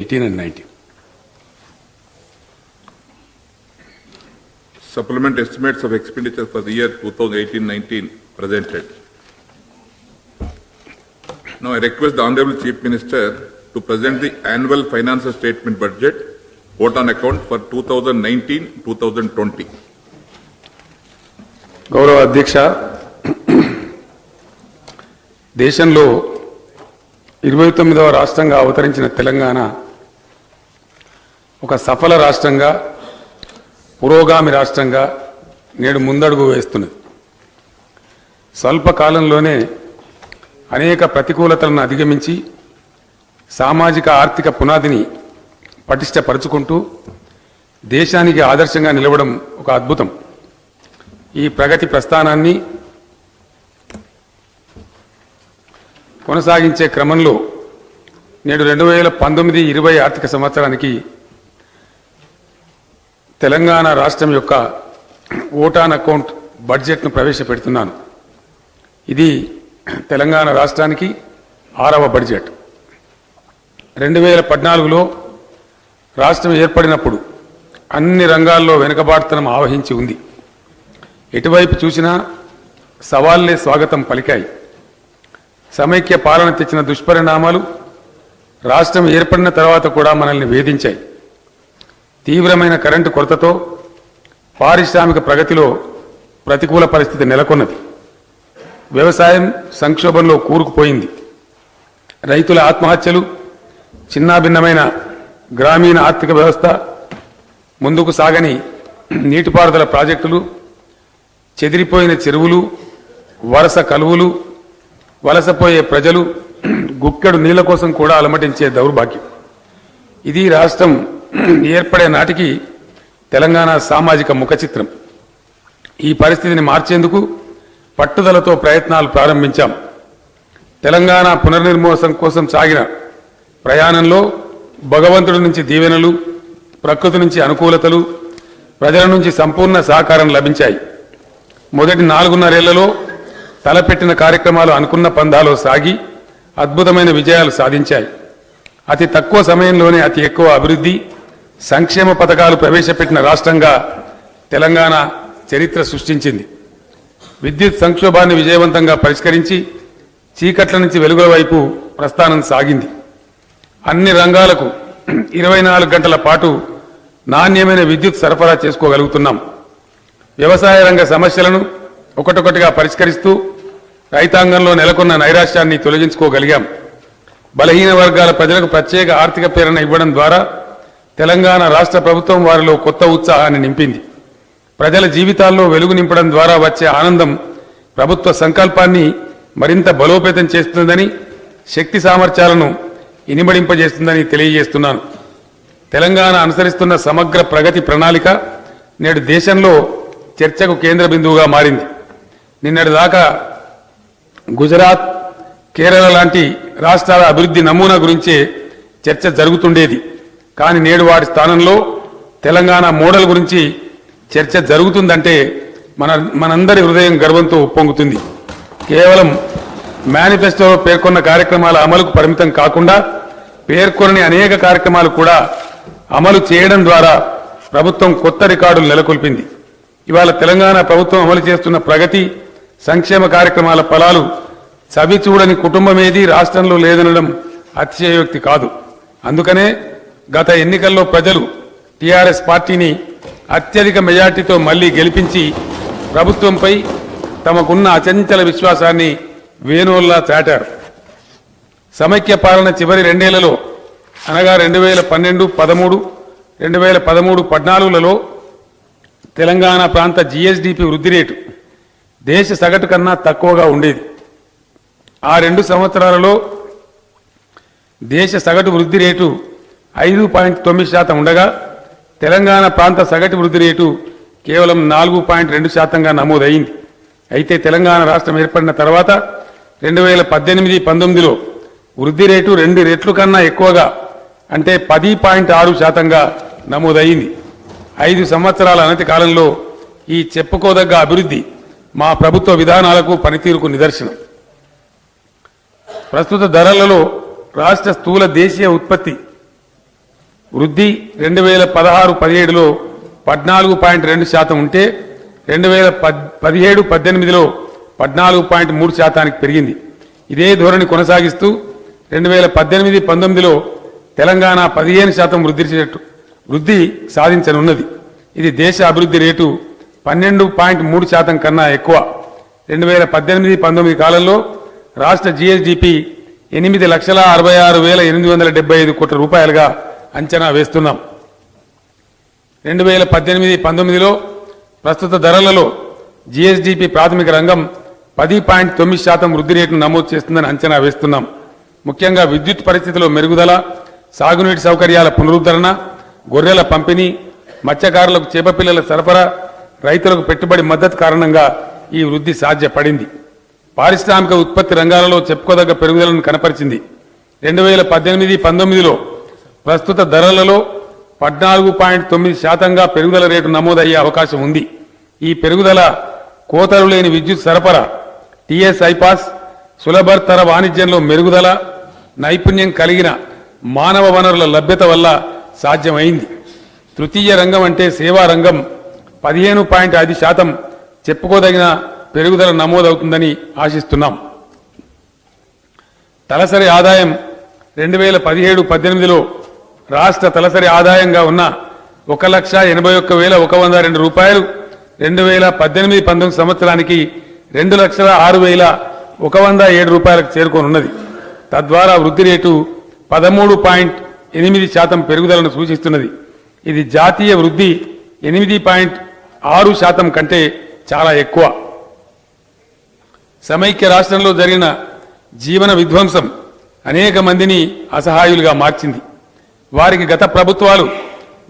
18 and 19. Supplement estimates of expenditure for the year 2018-19 presented. Now I request the Honorable Chief Minister to present the annual financial statement budget, vote on account for 2019-2020. గౌరవ అధ్యక్ష, దేశంలో 29వ రాష్ట్రంగా అవతరించిన తెలంగాణ ఒక సఫల రాష్ట్రంగా, పురోగామి రాష్ట్రంగా నేడు ముందడుగు వేస్తున్నది. స్వల్ప కాలంలోనే అనేక ప్రతికూలతలను అధిగమించి సామాజిక ఆర్థిక పునాదిని పటిష్టపరుచుకుంటూ దేశానికి ఆదర్శంగా నిలవడం ఒక అద్భుతం. ఈ ప్రగతి ప్రస్థానాన్ని కొనసాగించే క్రమంలో నేడు 2019-20 ఆర్థిక సంవత్సరానికి తెలంగాణ రాష్ట్రం యొక్క ఓట్ ఆన్ అకౌంట్ బడ్జెట్ను ప్రవేశపెడుతున్నాను. ఇది తెలంగాణ రాష్ట్రానికి 6వ బడ్జెట్. 2014లో రాష్ట్రం ఏర్పడినప్పుడు అన్ని రంగాల్లో వెనుకబాటుతనం ఆవహించి ఉంది. ఎటువైపు చూసినా సవాళ్లే స్వాగతం పలికాయి. సమైక్య పాలన తెచ్చిన దుష్పరిణామాలు రాష్ట్రం ఏర్పడిన తర్వాత కూడా మనల్ని వేధించాయి. తీవ్రమైన కరెంటు కొరతతో పారిశ్రామిక ప్రగతిలో ప్రతికూల పరిస్థితి నెలకొన్నది. వ్యవసాయం సంక్షోభంలో కూరుకుపోయింది. రైతుల ఆత్మహత్యలు, చిన్నాభిన్నమైన గ్రామీణ ఆర్థిక వ్యవస్థ, ముందుకు సాగని నీటిపారుదల ప్రాజెక్టులు, చెదిరిపోయిన చెరువులు, వలస కలువులు, వలసపోయే ప్రజలు, గుక్కెడు నీళ్ల కోసం కూడా అలమటించే దౌర్భాగ్యం. ఇది రాష్ట్రం ఏర్పడే నాటికి తెలంగాణ సామాజిక ముఖచిత్రం. ఈ పరిస్థితిని మార్చేందుకు పట్టుదలతో ప్రయత్నాలు ప్రారంభించాం. తెలంగాణ పునర్నిర్మోసం కోసం సాగిన ప్రయాణంలో భగవంతుడి నుంచి దీవెనలు, ప్రకృతి నుంచి అనుకూలతలు, ప్రజల నుంచి సంపూర్ణ సహకారం లభించాయి. మొదటి 4.5 ఏళ్లలో తలపెట్టిన కార్యక్రమాలు అనుకున్న పందాలో సాగి అద్భుతమైన విజయాలు సాధించాయి. అతి తక్కువ సమయంలోనే అతి ఎక్కువ అభివృద్ధి, సంక్షేమ పథకాలు ప్రవేశపెట్టిన రాష్ట్రంగా తెలంగాణ చరిత్ర సృష్టించింది. విద్యుత్ సంక్షోభాన్ని విజయవంతంగా పరిష్కరించి చీకట్ల నుంచి వెలుగుల వైపు ప్రస్థానం సాగింది. అన్ని రంగాలకు 24 గంటల పాటు నాణ్యమైన విద్యుత్ సరఫరా చేసుకోగలుగుతున్నాం. వ్యవసాయ రంగ సమస్యలను ఒకటొకటిగా పరిష్కరిస్తూ రైతాంగంలో నెలకొన్న నైరాశ్యాన్ని తొలగించుకోగలిగాం. బలహీన వర్గాల ప్రజలకు ప్రత్యేక ఆర్థిక ప్రేరణ ఇవ్వడం ద్వారా తెలంగాణ రాష్ట్ర ప్రభుత్వం వారిలో కొత్త ఉత్సాహాన్ని నింపింది. ప్రజల జీవితాల్లో వెలుగు నింపడం ద్వారా వచ్చే ఆనందం ప్రభుత్వ సంకల్పాన్ని మరింత బలోపేతం చేస్తుందని, శక్తి సామర్థ్యాలను ఇనిమడింపజేస్తుందని తెలియజేస్తున్నాను. తెలంగాణ అనుసరిస్తున్న సమగ్ర ప్రగతి ప్రణాళిక నేడు దేశంలో చర్చకు కేంద్ర బిందువుగా మారింది. నిన్నటి దాకా గుజరాత్, కేరళ లాంటి రాష్ట్రాల అభివృద్ధి నమూనా గురించే చర్చ జరుగుతుండేది. కానీ నేడు వాటి స్థానంలో తెలంగాణ మోడల్ గురించి చర్చ జరుగుతుందంటే మనందరి హృదయం గర్వంతో ఉప్పొంగుతుంది. కేవలం మేనిఫెస్టోలో పేర్కొన్న కార్యక్రమాల అమలుకు పరిమితం కాకుండా పేర్కొనని అనేక కార్యక్రమాలు కూడా అమలు చేయడం ద్వారా ప్రభుత్వం కొత్త రికార్డులు నెలకొల్పింది. ఇవాళ తెలంగాణ ప్రభుత్వం అమలు చేస్తున్న ప్రగతి సంక్షేమ కార్యక్రమాల ఫలాలు చవి చూడని కుటుంబమేది రాష్ట్రంలో లేదనడం అతిశయోక్తి కాదు. అందుకనే గత ఎన్నికల్లో ప్రజలు టీఆర్ఎస్ పార్టీని అత్యధిక మెజార్టీతో మళ్లీ గెలిపించి ప్రభుత్వంపై తమకున్న అచంచల విశ్వాసాన్ని వేణువుల్లా చాటారు. సమైక్య పాలన చివరి 2 ఏళ్లలో అనగా 2012-13, 2013-14లలో తెలంగాణ ప్రాంత జీఎస్డీపీ వృద్ధి రేటు దేశ సగటు కన్నా తక్కువగా ఉండేది. ఆ 2 సంవత్సరాలలో దేశ సగటు వృద్ధి రేటు 5.9% ఉండగా తెలంగాణ ప్రాంత సగటు వృద్ధి రేటు కేవలం 4.2%గా నమోదైంది. అయితే తెలంగాణ రాష్ట్రం ఏర్పడిన తర్వాత 2018-19లో వృద్ధి రేటు 2 రెట్లు కన్నా ఎక్కువగా అంటే 10.6%గా నమోదైంది. 5 సంవత్సరాల అనతి కాలంలో ఈ చెప్పుకోదగ్గ అభివృద్ధి మా ప్రభుత్వ విధానాలకు పనితీరుకు నిదర్శనం. ప్రస్తుత ధరలలో రాష్ట్ర స్థూల దేశీయ ఉత్పత్తి వృద్ధి 2016-17లో 14.2% ఉంటే 2017-18లో 14.3% పెరిగింది. ఇదే ధోరణి కొనసాగిస్తూ 2018-19లో తెలంగాణ 15% వృద్ధి సాధించనున్నది. ఇది దేశ అభివృద్ధి రేటు 12.3% కన్నా ఎక్కువ. 2018-19 కాలంలో రాష్ట్ర జీఎస్డీపీ 8,66,875 కోట్ల రూపాయలుగా అంచనా వేస్తున్నాం. 2018-19లో ప్రస్తుత ధరలలో జీఎస్డీపీ ప్రాథమిక రంగం 10.9% వృద్ధి రేటును నమోదు చేస్తుందని అంచనా వేస్తున్నాం. ముఖ్యంగా విద్యుత్ పరిస్థితిలో మెరుగుదల, సాగునీటి సౌకర్యాల పునరుద్ధరణ, గొర్రెల పంపిణీ, మత్స్యకారులకు చేపపిల్లల సరఫరా, రైతులకు పెట్టుబడి మద్దతు కారణంగా ఈ వృద్ధి సాధ్యపడింది. పారిశ్రామిక ఉత్పత్తి రంగాలలో చెప్పుకోదగ్గ పెరుగుదలను కనపరిచింది. 2018-19లో ప్రస్తుత ధరలలో 14.9%గా పెరుగుదల రేటు నమోదయ్యే అవకాశం ఉంది. ఈ పెరుగుదల కోతలు లేని విద్యుత్ సరఫరా, టీఎస్ ఐపాస్, సులభతర వాణిజ్యంలో మెరుగుదల, నైపుణ్యం కలిగిన మానవ వనరుల లభ్యత వల్ల సాధ్యమైంది. తృతీయ రంగం అంటే సేవా రంగం 15.5% చెప్పుకోదగిన పెరుగుదల నమోదవుతుందని ఆశిస్తున్నాం. తలసరి ఆదాయం 2017-18లో రాష్ట్ర తలసరి ఆదాయంగా ఉన్న 1,81,102 రూపాయలు 2018-19 సంవత్సరానికి 2,06,107 రూపాయలకు చేరుకోనున్నది. తద్వారా వృద్ధి రేటు 13.8% పెరుగుదలను సూచిస్తున్నది. ఇది జాతీయ వృద్ధి 8.6% కంటే చాలా ఎక్కువ. సమైక్య రాష్ట్రంలో జరిగిన జీవన విధ్వంసం అనేక మందిని అసహాయులుగా మార్చింది. వారికి గత ప్రభుత్వాలు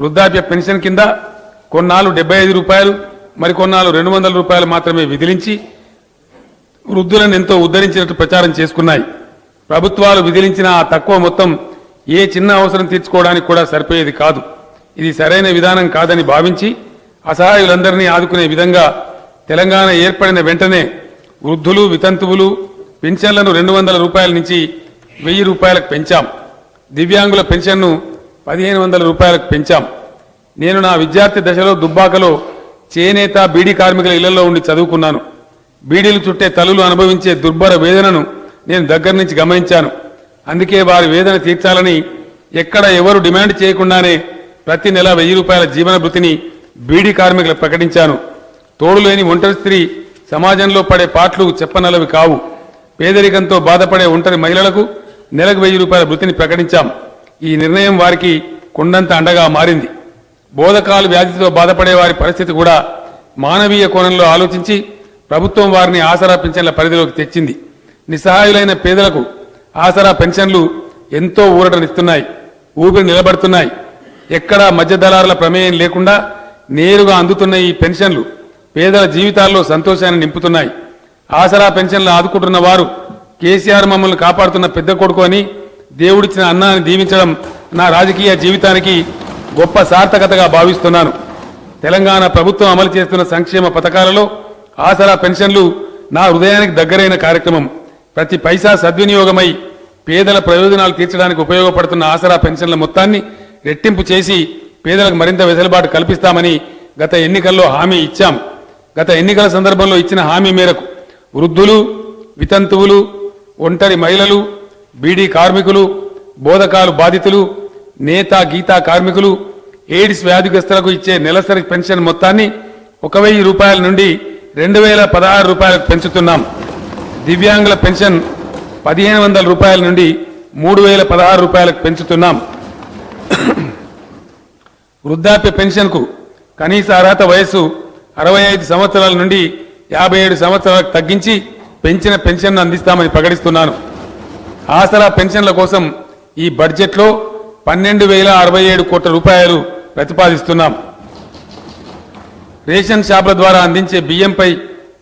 వృద్ధాప్య పెన్షన్ కింద కొన్నాళ్ళు 75 రూపాయలు, మరికొన్నాళ్ళు 200 రూపాయలు మాత్రమే విధిలించి వృద్ధులను ఎంతో ఉద్ధరించినట్టు ప్రచారం చేసుకున్నాయి. ప్రభుత్వాలు విధిలించిన ఆ తక్కువ మొత్తం ఏ చిన్న అవసరం తీర్చుకోవడానికి కూడా సరిపోయేది కాదు. ఇది సరైన విధానం కాదని భావించి అసహాయులందరినీ ఆదుకునే విధంగా తెలంగాణ ఏర్పడిన వెంటనే వృద్ధులు, వితంతువులు పెన్షన్లను 200 రూపాయల నుంచి 1000 రూపాయలకు పెంచాం. దివ్యాంగుల పెన్షన్ను 1500 రూపాయలకు పెంచాం. నేను నా విద్యార్థి దశలో దుబ్బాకలో చేనేత, బీడీ కార్మికుల ఇళ్లలో ఉండి చదువుకున్నాను. బీడీలు చుట్టే తల్లులు అనుభవించే దుర్భర వేదనను నేను దగ్గర నుంచి గమనించాను. అందుకే వారి వేదన తీర్చాలని ఎక్కడ ఎవరు డిమాండ్ చేయకుండానే ప్రతి నెల 1000 రూపాయల జీవన భృతిని బీడీ కార్మికులకు ప్రకటించాను. తోడులేని ఒంటరి స్త్రీ సమాజంలో పడే పాట్లు చెప్పనలవి కావు. పేదరికంతో బాధపడే ఒంటరి మహిళలకు నెలకు 1000 రూపాయల భృతిని ప్రకటించాం. ఈ నిర్ణయం వారికి కొండంత అండగా మారింది. బోధకాలు వ్యాధితో బాధపడే వారి పరిస్థితి కూడా మానవీయ కోణంలో ఆలోచించి ప్రభుత్వం వారిని ఆసరా పెన్షన్ల పరిధిలోకి తెచ్చింది. నిస్సహాయులైన పేదలకు ఆసరా పెన్షన్లు ఎంతో ఊరటనిస్తున్నాయి, ఊపిరి నిలబడుతున్నాయి. ఎక్కడా మధ్య దళారుల ప్రమేయం లేకుండా నేరుగా అందుతున్న ఈ పెన్షన్లు పేదల జీవితాల్లో సంతోషాన్ని నింపుతున్నాయి. ఆసరా పెన్షన్లు ఆదుకుంటున్న వారు కేసీఆర్ మమ్మల్ని కాపాడుతున్న పెద్ద కొడుకు అని దేవుడిచ్చిన అన్నాన్ని దీవించడం నా రాజకీయ జీవితానికి గొప్ప సార్థకతగా భావిస్తున్నాను. తెలంగాణ ప్రభుత్వం అమలు చేస్తున్న సంక్షేమ పథకాలలో ఆసరా పెన్షన్లు నా హృదయానికి దగ్గరైన కార్యక్రమం. ప్రతి పైసా సద్వినియోగమై పేదల ప్రయోజనాలు తీర్చడానికి ఉపయోగపడుతున్న ఆసరా పెన్షన్ల మొత్తాన్ని రెట్టింపు చేసి పేదలకు మరింత వెసులుబాటు కల్పిస్తామని గత ఎన్నికల్లో హామీ ఇచ్చాం. గత ఎన్నికల సందర్భంలో ఇచ్చిన హామీ మేరకు వృద్ధులు, వితంతువులు, ఒంటరి మహిళలు, బీడీ కార్మికులు, బోధకాలు బాధితులు, నేత గీతా కార్మికులు, ఎయిడ్స్ వ్యాధిగ్రస్తులకు ఇచ్చే నెలసరి పెన్షన్ మొత్తాన్ని 1000 రూపాయల నుండి 2016 రూపాయలకు పెంచుతున్నాం. దివ్యాంగుల పెన్షన్ 1500 రూపాయల నుండి 3016 రూపాయలకు పెంచుతున్నాం. వృద్ధాప్య పెన్షన్కు కనీస అర్హత వయస్సు 65 సంవత్సరాల నుండి 57 సంవత్సరాలకు తగ్గించి పెంచిన పెన్షన్ను అందిస్తామని ప్రకటిస్తున్నాను. ఆసరా పెన్షన్ల కోసం ఈ బడ్జెట్లో 12,067 కోట్ల రూపాయలు ప్రతిపాదిస్తున్నాం. రేషన్ షాపుల ద్వారా అందించే బియ్యంపై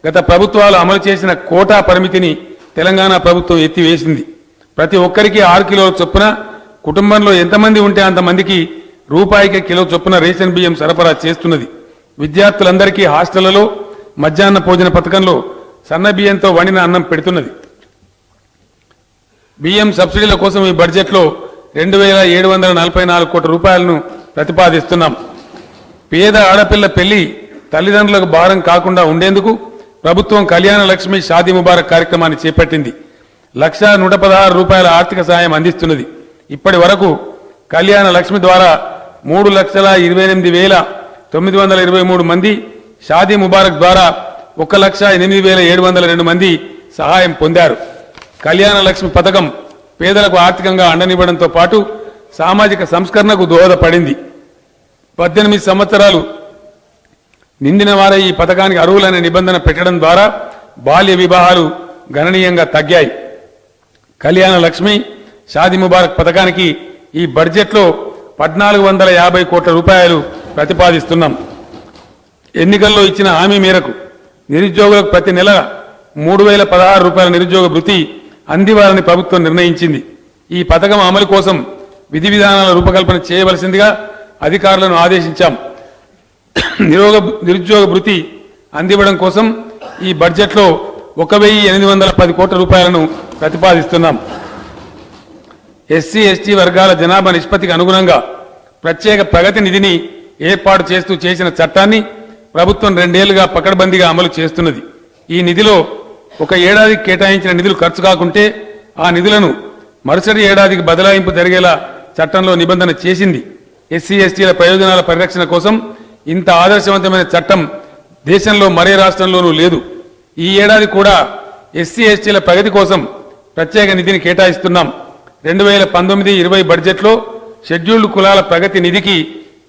గత ప్రభుత్వాలు అమలు చేసిన కోటా పరిమితిని తెలంగాణ ప్రభుత్వం ఎత్తివేసింది. ప్రతి ఒక్కరికి 6 కిలోల చొప్పున, కుటుంబంలో ఎంతమంది ఉంటే అంతమందికి రూపాయికి కిలో చొప్పున రేషన్ బియ్యం సరఫరా చేస్తున్నది. విద్యార్థులందరికీ హాస్టళ్లలో మధ్యాహ్న భోజన పథకంలో సన్న బియ్యంతో వండిన అన్నం పెడుతున్నది. బియ్యం సబ్సిడీల కోసం ఈ బడ్జెట్లో 2,744 కోట్ల రూపాయలను ప్రతిపాదిస్తున్నాం. పేద ఆడపిల్ల పెళ్లి తల్లిదండ్రులకు భారం కాకుండా ఉండేందుకు ప్రభుత్వం కళ్యాణ లక్ష్మి షాదీ ముబారక్ కార్యక్రమాన్ని చేపట్టింది. 1,116 రూపాయల ఆర్థిక సాయం అందిస్తున్నది. ఇప్పటి వరకు కళ్యాణ లక్ష్మి ద్వారా 3,28,923 మంది, షాదీ ముబారక్ ద్వారా 1,08,702 మంది సహాయం పొందారు. కళ్యాణ లక్ష్మి పథకం పేదలకు ఆర్థికంగా అండనివ్వడంతో పాటు సామాజిక సంస్కరణకు దోహదపడింది. 18 సంవత్సరాలు నిండిన వారే ఈ పథకానికి అర్హులనే నిబంధన పెట్టడం ద్వారా బాల్య వివాహాలు గణనీయంగా తగ్గాయి. కళ్యాణ లక్ష్మి షాదీ ముబారక్ పథకానికి ఈ బడ్జెట్లో 1,450 కోట్ల రూపాయలు ప్రతిపాదిస్తున్నాం. ఎన్నికల్లో ఇచ్చిన హామీ మేరకు నిరుద్యోగులకు ప్రతి నెల 3,016 రూపాయల నిరుద్యోగ భృతి అందివ్వాలని ప్రభుత్వం నిర్ణయించింది. ఈ పథకం అమలు కోసం విధి విధానాల రూపకల్పన చేయవలసిందిగా అధికారులను ఆదేశించాం. నిరుద్యోగ భృతి అందివ్వడం కోసం ఈ బడ్జెట్లో 1,810 కోట్ల రూపాయలను ప్రతిపాదిస్తున్నాం. ఎస్సీ ఎస్టీ వర్గాల జనాభా నిష్పత్తికి అనుగుణంగా ప్రత్యేక ప్రగతి నిధిని ఏర్పాటు చేస్తూ చేసిన చట్టాన్ని ప్రభుత్వం 2 ఏళ్లుగా పకడ్బందీగా అమలు చేస్తున్నది. ఈ నిధిలో ఒక ఏడాదికి కేటాయించిన నిధులు ఖర్చు కాకుంటే ఆ నిధులను మరుసటి ఏడాదికి బదలాయింపు జరిగేలా చట్టంలో నిబంధన చేసింది. ఎస్సీ ఎస్టీల ప్రయోజనాల పరిరక్షణ కోసం ఇంత ఆదర్శవంతమైన చట్టం దేశంలో మరే రాష్ట్రంలోనూ లేదు. ఈ ఏడాది కూడా ఎస్సీ ఎస్టీల ప్రగతి కోసం ప్రత్యేక నిధిని కేటాయిస్తున్నాం. 2019-20 బడ్జెట్లో షెడ్యూల్డ్ కులాల ప్రగతి నిధికి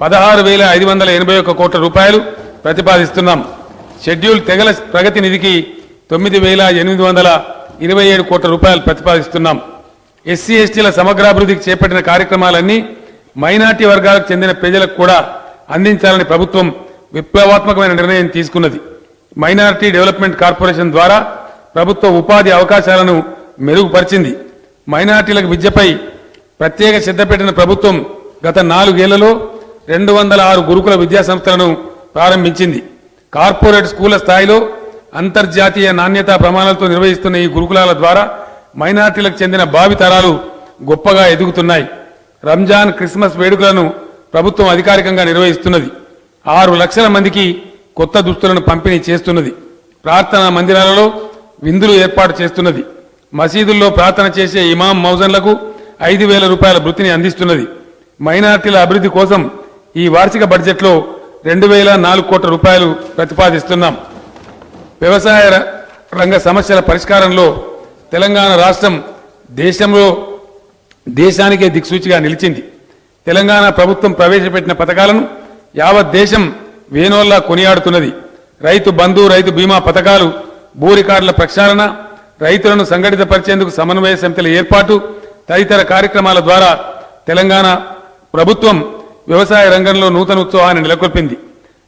16,581 కోట్ల రూపాయలు ప్రతిపాదిస్తున్నాం. షెడ్యూల్ తెగల ప్రగతి నిధికి 9,827 కోట్ల రూపాయలు ప్రతిపాదిస్తున్నాం. ఎస్సీ ఎస్టీల సమగ్రాభివృద్ధికి చేపట్టిన కార్యక్రమాలన్నీ మైనార్టీ వర్గాలకు చెందిన ప్రజలకు కూడా అందించాలని ప్రభుత్వం విప్లవాత్మకమైన నిర్ణయం తీసుకున్నది. మైనారిటీ డెవలప్మెంట్ కార్పొరేషన్ ద్వారా ప్రభుత్వ ఉపాధి అవకాశాలను మెరుగుపరిచింది. మైనార్టీలకు విద్యపై ప్రత్యేక శ్రద్ధ పెట్టిన ప్రభుత్వం గత 4 ఏళ్లలో 206 గురుకుల విద్యా సంస్థలను ప్రారంభించింది. కార్పొరేట్ స్కూళ్ల స్థాయిలో అంతర్జాతీయ నాణ్యతా ప్రమాణాలతో నిర్వహిస్తున్న ఈ గురుకులాల ద్వారా మైనార్టీలకు చెందిన భావితరాలు గొప్పగా ఎదుగుతున్నాయి. రంజాన్, క్రిస్మస్ వేడుకలను ప్రభుత్వం అధికారికంగా నిర్వహిస్తున్నది. 6 లక్షల మందికి కొత్త దుస్తులను పంపిణీ చేస్తున్నది. ప్రార్థనా మందిరాలలో విందులు ఏర్పాటు చేస్తున్నది. మసీదుల్లో ప్రార్థన చేసే ఇమాం మౌజన్లకు 5,000 రూపాయల భృతిని అందిస్తున్నది. మైనార్టీల అభివృద్ధి కోసం ఈ వార్షిక బడ్జెట్లో 2,004 కోట్ల రూపాయలు ప్రతిపాదిస్తున్నాం. వ్యవసాయ రంగ సమస్యల పరిష్కారంలో తెలంగాణ రాష్ట్రం దేశానికే దిక్సూచిగా నిలిచింది. తెలంగాణ ప్రభుత్వం ప్రవేశపెట్టిన పథకాలను యావత్ దేశం వేనోల్లా కొనియాడుతున్నది. రైతు బంధు, రైతు బీమా పథకాలు, భూ రికార్డుల ప్రక్షాళన, రైతులను సంఘటితపరిచేందుకు సమన్వయ సమితుల ఏర్పాటు తదితర కార్యక్రమాల ద్వారా తెలంగాణ ప్రభుత్వం వ్యవసాయ రంగంలో నూతన ఉత్సవాన్ని నెలకొల్పింది.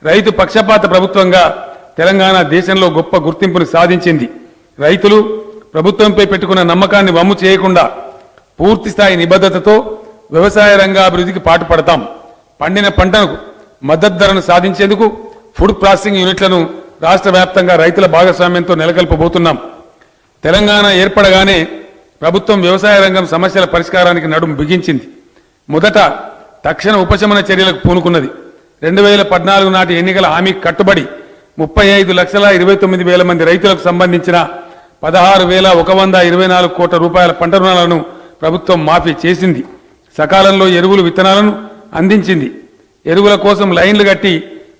రైతు పక్షపాత ప్రభుత్వంగా తెలంగాణ దేశంలో గొప్ప గుర్తింపును సాధించింది. రైతులు ప్రభుత్వంపై పెట్టుకున్న నమ్మకాన్ని వమ్ము చేయకుండా పూర్తి స్థాయి నిబద్ధతతో వ్యవసాయ రంగ అభివృద్ధికి పాటుపడతాం. పండిన పంటకు మద్దతు ధరను సాధించేందుకు ఫుడ్ ప్రాసెసింగ్ యూనిట్లను రాష్ట్ర వ్యాప్తంగా రైతుల భాగస్వామ్యంతో నెలకొల్పబోతున్నాం. తెలంగాణ ఏర్పడగానే ప్రభుత్వం వ్యవసాయ రంగం సమస్యల పరిష్కారానికి నడుం బిగించింది. మొదట తక్షణ ఉపశమన చర్యలకు పూనుకున్నది. 2014 నాటి ఎన్నికల హామీకి కట్టుబడి 35,29,000 మంది రైతులకు సంబంధించిన 16,124 కోట్ల రూపాయల పంట రుణాలను ప్రభుత్వం మాఫీ చేసింది. సకాలంలో ఎరువులు, విత్తనాలను అందించింది. ఎరువుల కోసం లైన్లు కట్టి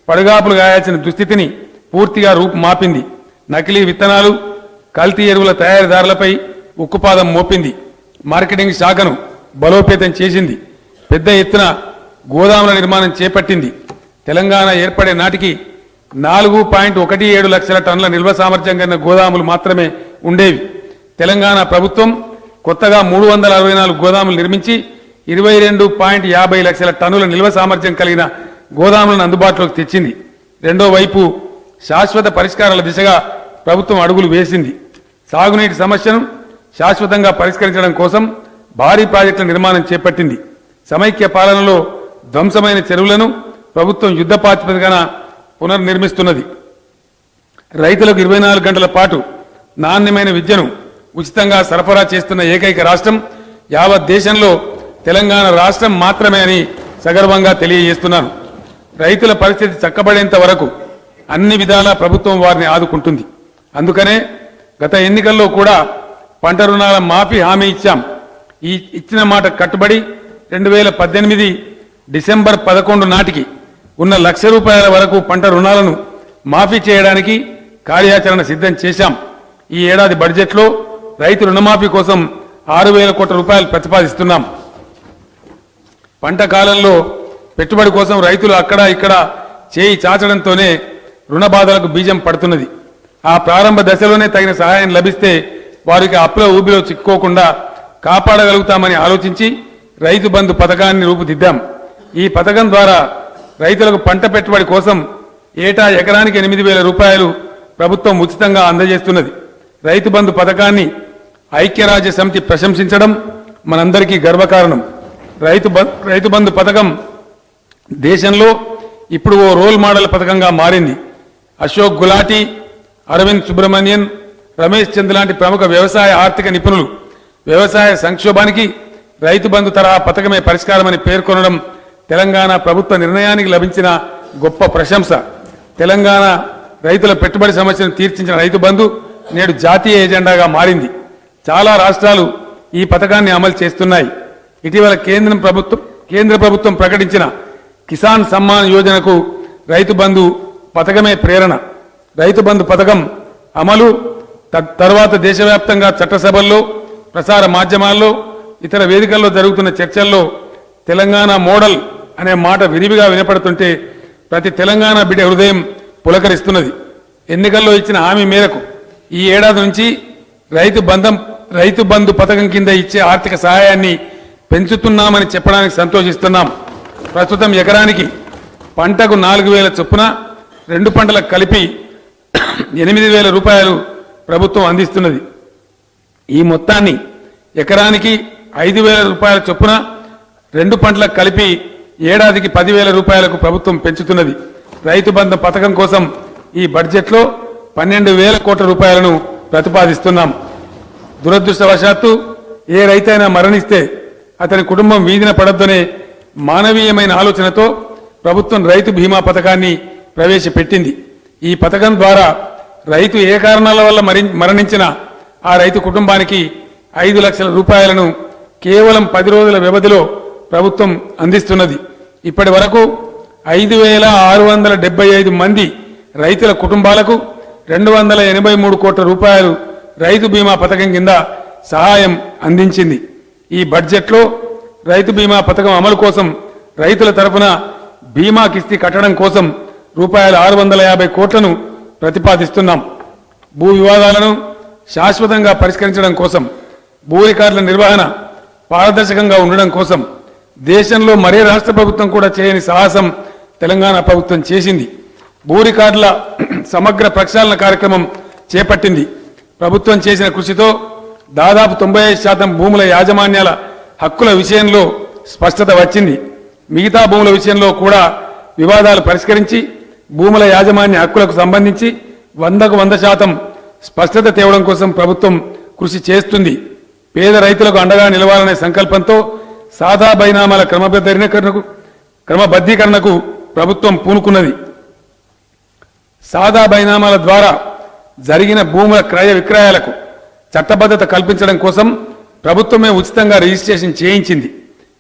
పడుగాపులు గాయాల్సిన దుస్థితిని పూర్తిగా రూపుమాపింది. నకిలీ విత్తనాలు, కల్తీ ఎరువుల తయారీదారులపై ఉక్కుపాదం మోపింది. మార్కెటింగ్ శాఖను బలోపేతం చేసింది. పెద్ద ఎత్తున గోదాముల నిర్మాణం చేపట్టింది. తెలంగాణ ఏర్పడే నాటికి 4.17 లక్షల టన్నుల నిల్వ సామర్థ్యం కలిగిన గోదాములు మాత్రమే ఉండేవి. తెలంగాణ ప్రభుత్వం కొత్తగా 364 గోదాములు నిర్మించి 22.50 లక్షల టన్నుల నిల్వ సామర్థ్యం కలిగిన గోదాములను అందుబాటులోకి తెచ్చింది. రెండో వైపు శాశ్వత పరిష్కారాల దిశగా ప్రభుత్వం అడుగులు వేసింది. సాగునీటి సమస్యను శాశ్వతంగా పరిష్కరించడం కోసం భారీ ప్రాజెక్టుల నిర్మాణం చేపట్టింది. సమైక్య పాలనలో ధ్వంసమైన చెరువులను ప్రభుత్వం యుద్ధ ప్రాతిపదికన పునర్నిర్మిస్తున్నది. రైతులకు 24 గంటల పాటు నాణ్యమైన విద్యను ఉచితంగా సరఫరా చేస్తున్న ఏకైక రాష్ట్రం యావత్ దేశంలో తెలంగాణ రాష్ట్రం మాత్రమే అని సగర్వంగా తెలియజేస్తున్నాను. రైతుల పరిస్థితి చక్కబడేంత వరకు అన్ని విధాలా ప్రభుత్వం వారిని ఆదుకుంటుంది. అందుకనే గత ఎన్నికల్లో కూడా పంట రుణాల మాఫీ హామీ ఇచ్చాం. ఈ ఇచ్చిన మాట కట్టుబడి 2018 డిసెంబర్ 11 నాటికి ఉన్న ₹1,00,000 వరకు పంట రుణాలను మాఫీ చేయడానికి కార్యాచరణ సిద్ధం చేశాం. ఈ ఏడాది బడ్జెట్లో రైతు రుణమాఫీ కోసం 6,000 కోట్ల రూపాయలు ప్రతిపాదిస్తున్నాం. పంట కాలంలో పెట్టుబడి కోసం రైతులు అక్కడ ఇక్కడ చేయి చాచడంతోనే రుణ బాధలకు బీజం పడుతున్నది. ఆ ప్రారంభ దశలోనే తగిన సహాయం లభిస్తే వారికి అప్పుల ఊబిలో చిక్కుకోకుండా కాపాడగలుగుతామని ఆలోచించి రైతు బంధు పథకాన్ని రూపుదిద్దాం. ఈ పథకం ద్వారా రైతులకు పంట పెట్టుబడి కోసం ఏటా ఎకరానికి 8,000 రూపాయలు ప్రభుత్వం ఉచితంగా అందజేస్తున్నది. రైతు బంధు పథకాన్ని ఐక్యరాజ్య సమితి ప్రశంసించడం మనందరికీ గర్వకారణం. రైతు బంధు పథకం దేశంలో ఇప్పుడు ఓ రోల్ మోడల్ పథకంగా మారింది. అశోక్ గులాటి, అరవింద్ సుబ్రహ్మణ్యన్, రమేష్ చంద్ లాంటి ప్రముఖ వ్యవసాయ ఆర్థిక నిపుణులు వ్యవసాయ సంక్షోభానికి రైతు బంధు తరహా పథకమే పరిష్కారమని పేర్కొనడం తెలంగాణ ప్రభుత్వ నిర్ణయానికి లభించిన గొప్ప ప్రశంస. తెలంగాణ రైతుల పెట్టుబడి సమస్యను తీర్చించిన రైతు బంధు నేడు జాతీయ ఎజెండాగా మారింది. చాలా రాష్ట్రాలు ఈ పథకాన్ని అమలు చేస్తున్నాయి. ఇటీవల కేంద్ర ప్రభుత్వం ప్రకటించిన కిసాన్ సమ్మాన్ యోజనకు రైతు బంధు పథకమే ప్రేరణ. రైతు బంధు పథకం అమలు తర్వాత దేశవ్యాప్తంగా చట్టసభల్లో, ప్రసార మాధ్యమాల్లో, ఇతర వేదికల్లో జరుగుతున్న చర్చల్లో తెలంగాణ మోడల్ అనే మాట విరివిగా వినపడుతుంటే ప్రతి తెలంగాణ బిడ్డ హృదయం పులకరిస్తున్నది. ఎన్నికల్లో ఇచ్చిన హామీ మేరకు ఈ ఏడాది నుంచి రైతు బంధు పథకం కింద ఇచ్చే ఆర్థిక సహాయాన్ని పెంచుతున్నామని చెప్పడానికి సంతోషిస్తున్నాం. ప్రస్తుతం ఎకరానికి పంటకు 4,000 చొప్పున 2 పంటలకు కలిపి 8,000 రూపాయలు ప్రభుత్వం అందిస్తున్నది. ఈ మొత్తాన్ని ఎకరానికి 5,000 రూపాయల చొప్పున 2 పంటలకు కలిపి ఏడాదికి 10,000 రూపాయలకు ప్రభుత్వం పెంచుతున్నది. రైతు బంధు పథకం కోసం ఈ బడ్జెట్లో 12,000 కోట్ల రూపాయలను ప్రతిపాదిస్తున్నాం. దురదృష్టవశాత్తు ఏ రైతైనా మరణిస్తే అతని కుటుంబం వీధిన పడొద్దనే మానవీయమైన ఆలోచనతో ప్రభుత్వం రైతు బీమా పథకాన్ని ప్రవేశపెట్టింది. ఈ పథకం ద్వారా రైతు ఏ కారణాల వల్ల మరణించిన ఆ రైతు కుటుంబానికి 5 లక్షల రూపాయలను కేవలం 10 రోజుల వ్యవధిలో ప్రభుత్వం అందిస్తున్నది. ఇప్పటి వరకు 5,675 మంది రైతుల కుటుంబాలకు 283 కోట్ల రూపాయలు రైతు బీమా పథకం కింద సహాయం అందించింది. ఈ బడ్జెట్లో రైతు బీమా పథకం అమలు కోసం రైతుల తరఫున బీమా కిస్తీ కట్టడం కోసం ₹650 కోట్లను ప్రతిపాదిస్తున్నాం. భూ వివాదాలను శాశ్వతంగా పరిష్కరించడం కోసం, భూ రికార్డుల నిర్వహణ పారదర్శకంగా ఉండడం కోసం దేశంలో మరే రాష్ట్ర ప్రభుత్వం కూడా చేయని సాహసం తెలంగాణ ప్రభుత్వం చేసింది. భూ రికార్డుల సమగ్ర ప్రక్షాళన కార్యక్రమం చేపట్టింది. ప్రభుత్వం చేసిన కృషితో దాదాపు 95% భూముల యాజమాన్యాల హక్కుల విషయంలో స్పష్టత వచ్చింది. మిగతా భూముల విషయంలో కూడా వివాదాలు పరిష్కరించి భూముల యాజమాన్య హక్కులకు సంబంధించి 100కు 100% స్పష్టత తేవడం కోసం ప్రభుత్వం కృషి చేస్తుంది. పేద రైతులకు అండగా నిలవాలనే సంకల్పంతో సాదా బైనామాల క్రమబద్ధీకరణకు ప్రభుత్వం పూనుకున్నది. సాదా బైనామాల ద్వారా జరిగిన భూముల క్రయ విక్రయాలకు చట్టబద్ధత కల్పించడం కోసం ప్రభుత్వమే ఉచితంగా రిజిస్ట్రేషన్ చేయించింది.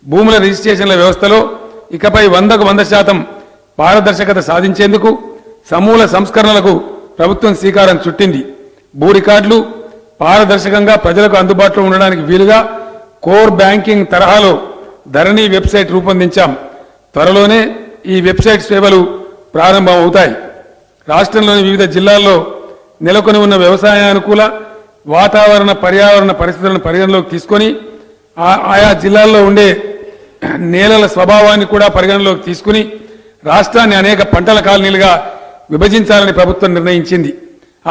భూముల రిజిస్ట్రేషన్ల వ్యవస్థలో ఇకపై 100కు 100% పారదర్శకత సాధించేందుకు సమూల సంస్కరణలకు ప్రభుత్వం శ్రీకారం చుట్టింది. భూ రికార్డులు పారదర్శకంగా ప్రజలకు అందుబాటులో ఉండడానికి వీలుగా కోర్ బ్యాంకింగ్ తరహాలో ధరణి వెబ్సైట్ రూపొందించాం. త్వరలోనే ఈ వెబ్సైట్ సేవలు ప్రారంభం అవుతాయి. రాష్ట్రంలోని వివిధ జిల్లాల్లో నెలకొని ఉన్న వ్యవసాయానుకూల వాతావరణ పర్యావరణ పరిస్థితులను పరిగణలోకి తీసుకొని ఆయా జిల్లాల్లో ఉండే నేలల స్వభావాన్ని కూడా పరిగణలోకి తీసుకుని రాష్ట్రాన్ని అనేక పంటల కాలనీలుగా విభజించాలని ప్రభుత్వం నిర్ణయించింది.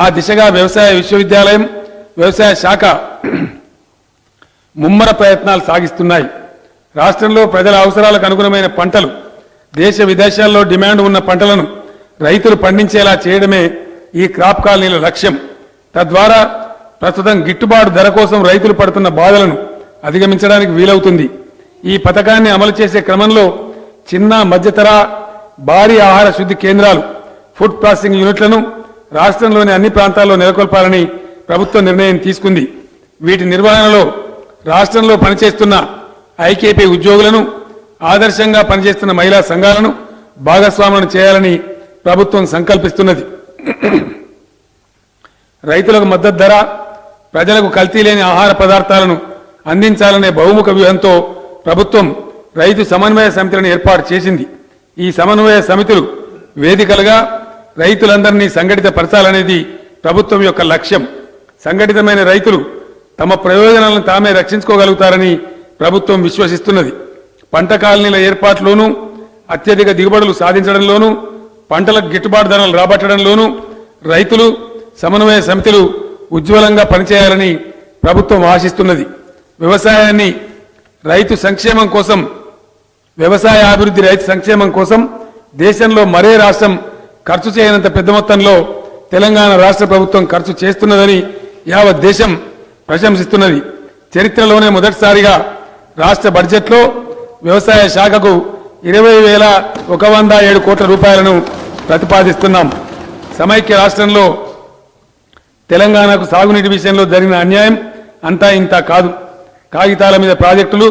ఆ దిశగా వ్యవసాయ విశ్వవిద్యాలయం, వ్యవసాయ శాఖ ముమ్మర ప్రయత్నాలు సాగిస్తున్నాయి. రాష్ట్రంలో ప్రజల అవసరాలకు అనుగుణమైన పంటలు, దేశ విదేశాల్లో డిమాండ్ ఉన్న పంటలను రైతులు పండించేలా చేయడమే ఈ క్రాప్ కాలనీల లక్ష్యం. తద్వారా ప్రస్తుతం గిట్టుబాటు ధర కోసం రైతులు పడుతున్న బాధలను అధిగమించడానికి వీలవుతుంది. ఈ పథకాన్ని అమలు చేసే క్రమంలో చిన్న మధ్యతర భారీ ఆహార శుద్ధి కేంద్రాలు ఫుడ్ ప్రాసెసింగ్ యూనిట్లను రాష్ట్రంలోని అన్ని ప్రాంతాల్లో నెలకొల్పాలని ప్రభుత్వం నిర్ణయం తీసుకుంది. వీటి నిర్వహణలో రాష్ట్రంలో పనిచేస్తున్న ఐకేపీ ఉద్యోగులను, ఆదర్శంగా పనిచేస్తున్న మహిళా సంఘాలను భాగస్వాములను చేయాలని ప్రభుత్వం సంకల్పిస్తున్నది. రైతులకు మద్దతు ధర, ప్రజలకు కల్తీ లేని ఆహార పదార్థాలను అందించాలనే బహుముఖ వ్యూహంతో ప్రభుత్వం రైతు సమన్వయ సమితులను ఏర్పాటు చేసింది. ఈ సమన్వయ సమితులు వేదికలుగా రైతులందరినీ సంఘటితపరచాలనేది ప్రభుత్వం యొక్క లక్ష్యం. సంఘటితమైన రైతులు తమ ప్రయోజనాలను తామే రక్షించుకోగలుగుతారని ప్రభుత్వం విశ్వసిస్తున్నది. పంట కాలనీల ఏర్పాటులోనూ, అత్యధిక దిగుబడులు సాధించడంలోనూ, పంటలకు గిట్టుబాటు ధరలు రాబట్టడంలోనూ రైతులు, సమన్వయ సమితులు ఉజ్వలంగా పనిచేయాలని ప్రభుత్వం ఆశిస్తున్నది. వ్యవసాయాన్ని రైతు సంక్షేమం కోసం, వ్యవసాయ అభివృద్ధి రైతు సంక్షేమం కోసం దేశంలో మరే రాష్ట్రం ఖర్చు చేయనంత పెద్ద మొత్తంలో తెలంగాణ రాష్ట్ర ప్రభుత్వం ఖర్చు చేస్తున్నదని యావత్ దేశం ప్రశంసిస్తున్నది. చరిత్రలోనే మొదటిసారిగా రాష్ట్ర బడ్జెట్లో వ్యవసాయ శాఖకు 20,107 కోట్ల రూపాయలను ప్రతిపాదిస్తున్నాం. సమైక్య రాష్ట్రంలో తెలంగాణకు సాగునీటి విషయంలో జరిగిన అన్యాయం అంతా ఇంత కాదు. కాగితాల మీద ప్రాజెక్టులు,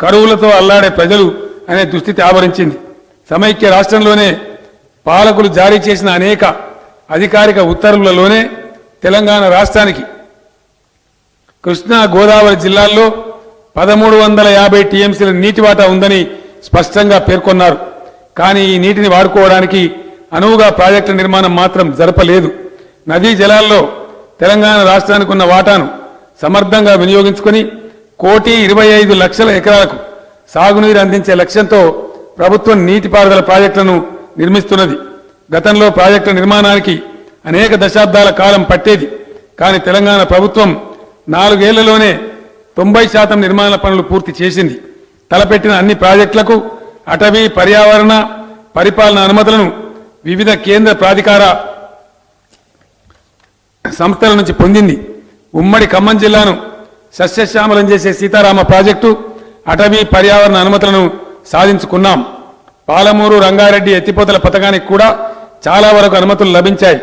కరువులతో అల్లాడే ప్రజలు అనే దుస్థితి ఆవరించింది. సమైక్య రాష్ట్రంలోనే పాలకులు జారీ చేసిన అనేక అధికారిక ఉత్తర్వులలోనే తెలంగాణ రాష్ట్రానికి కృష్ణా, గోదావరి జిల్లాల్లో 1350 టీఎంసీల నీటి వాటా ఉందని స్పష్టంగా పేర్కొన్నారు. కానీ ఈ నీటిని వాడుకోవడానికి అనువుగా ప్రాజెక్టుల నిర్మాణం మాత్రం జరపలేదు. నదీ జలాల్లో తెలంగాణ రాష్ట్రానికి ఉన్న వాటాను సమర్థంగా వినియోగించుకుని 1,25,00,000 ఎకరాలకు సాగునీరు అందించే లక్ష్యంతో ప్రభుత్వం నీటిపారుదల ప్రాజెక్టులను నిర్మిస్తున్నది. గతంలో ప్రాజెక్టుల నిర్మాణానికి అనేక దశాబ్దాల కాలం పట్టేది. కానీ తెలంగాణ ప్రభుత్వం 4 ఏళ్లలోనే 90% నిర్మాణ పనులు పూర్తి చేసింది. తలపెట్టిన అన్ని ప్రాజెక్టులకు అటవీ, పర్యావరణ, పరిపాలన అనుమతులను వివిధ కేంద్ర ప్రాధికార సంస్థల నుంచి పొందింది. ఉమ్మడి ఖమ్మం జిల్లాను సస్యశ్యామలం చేసే సీతారామ ప్రాజెక్టు, అటవీ, పర్యావరణ అనుమతులను సాధించుకున్నాం. పాలమూరు, రంగారెడ్డి ఎత్తిపోతల పథకానికి కూడా చాలా వరకు అనుమతులు లభించాయి.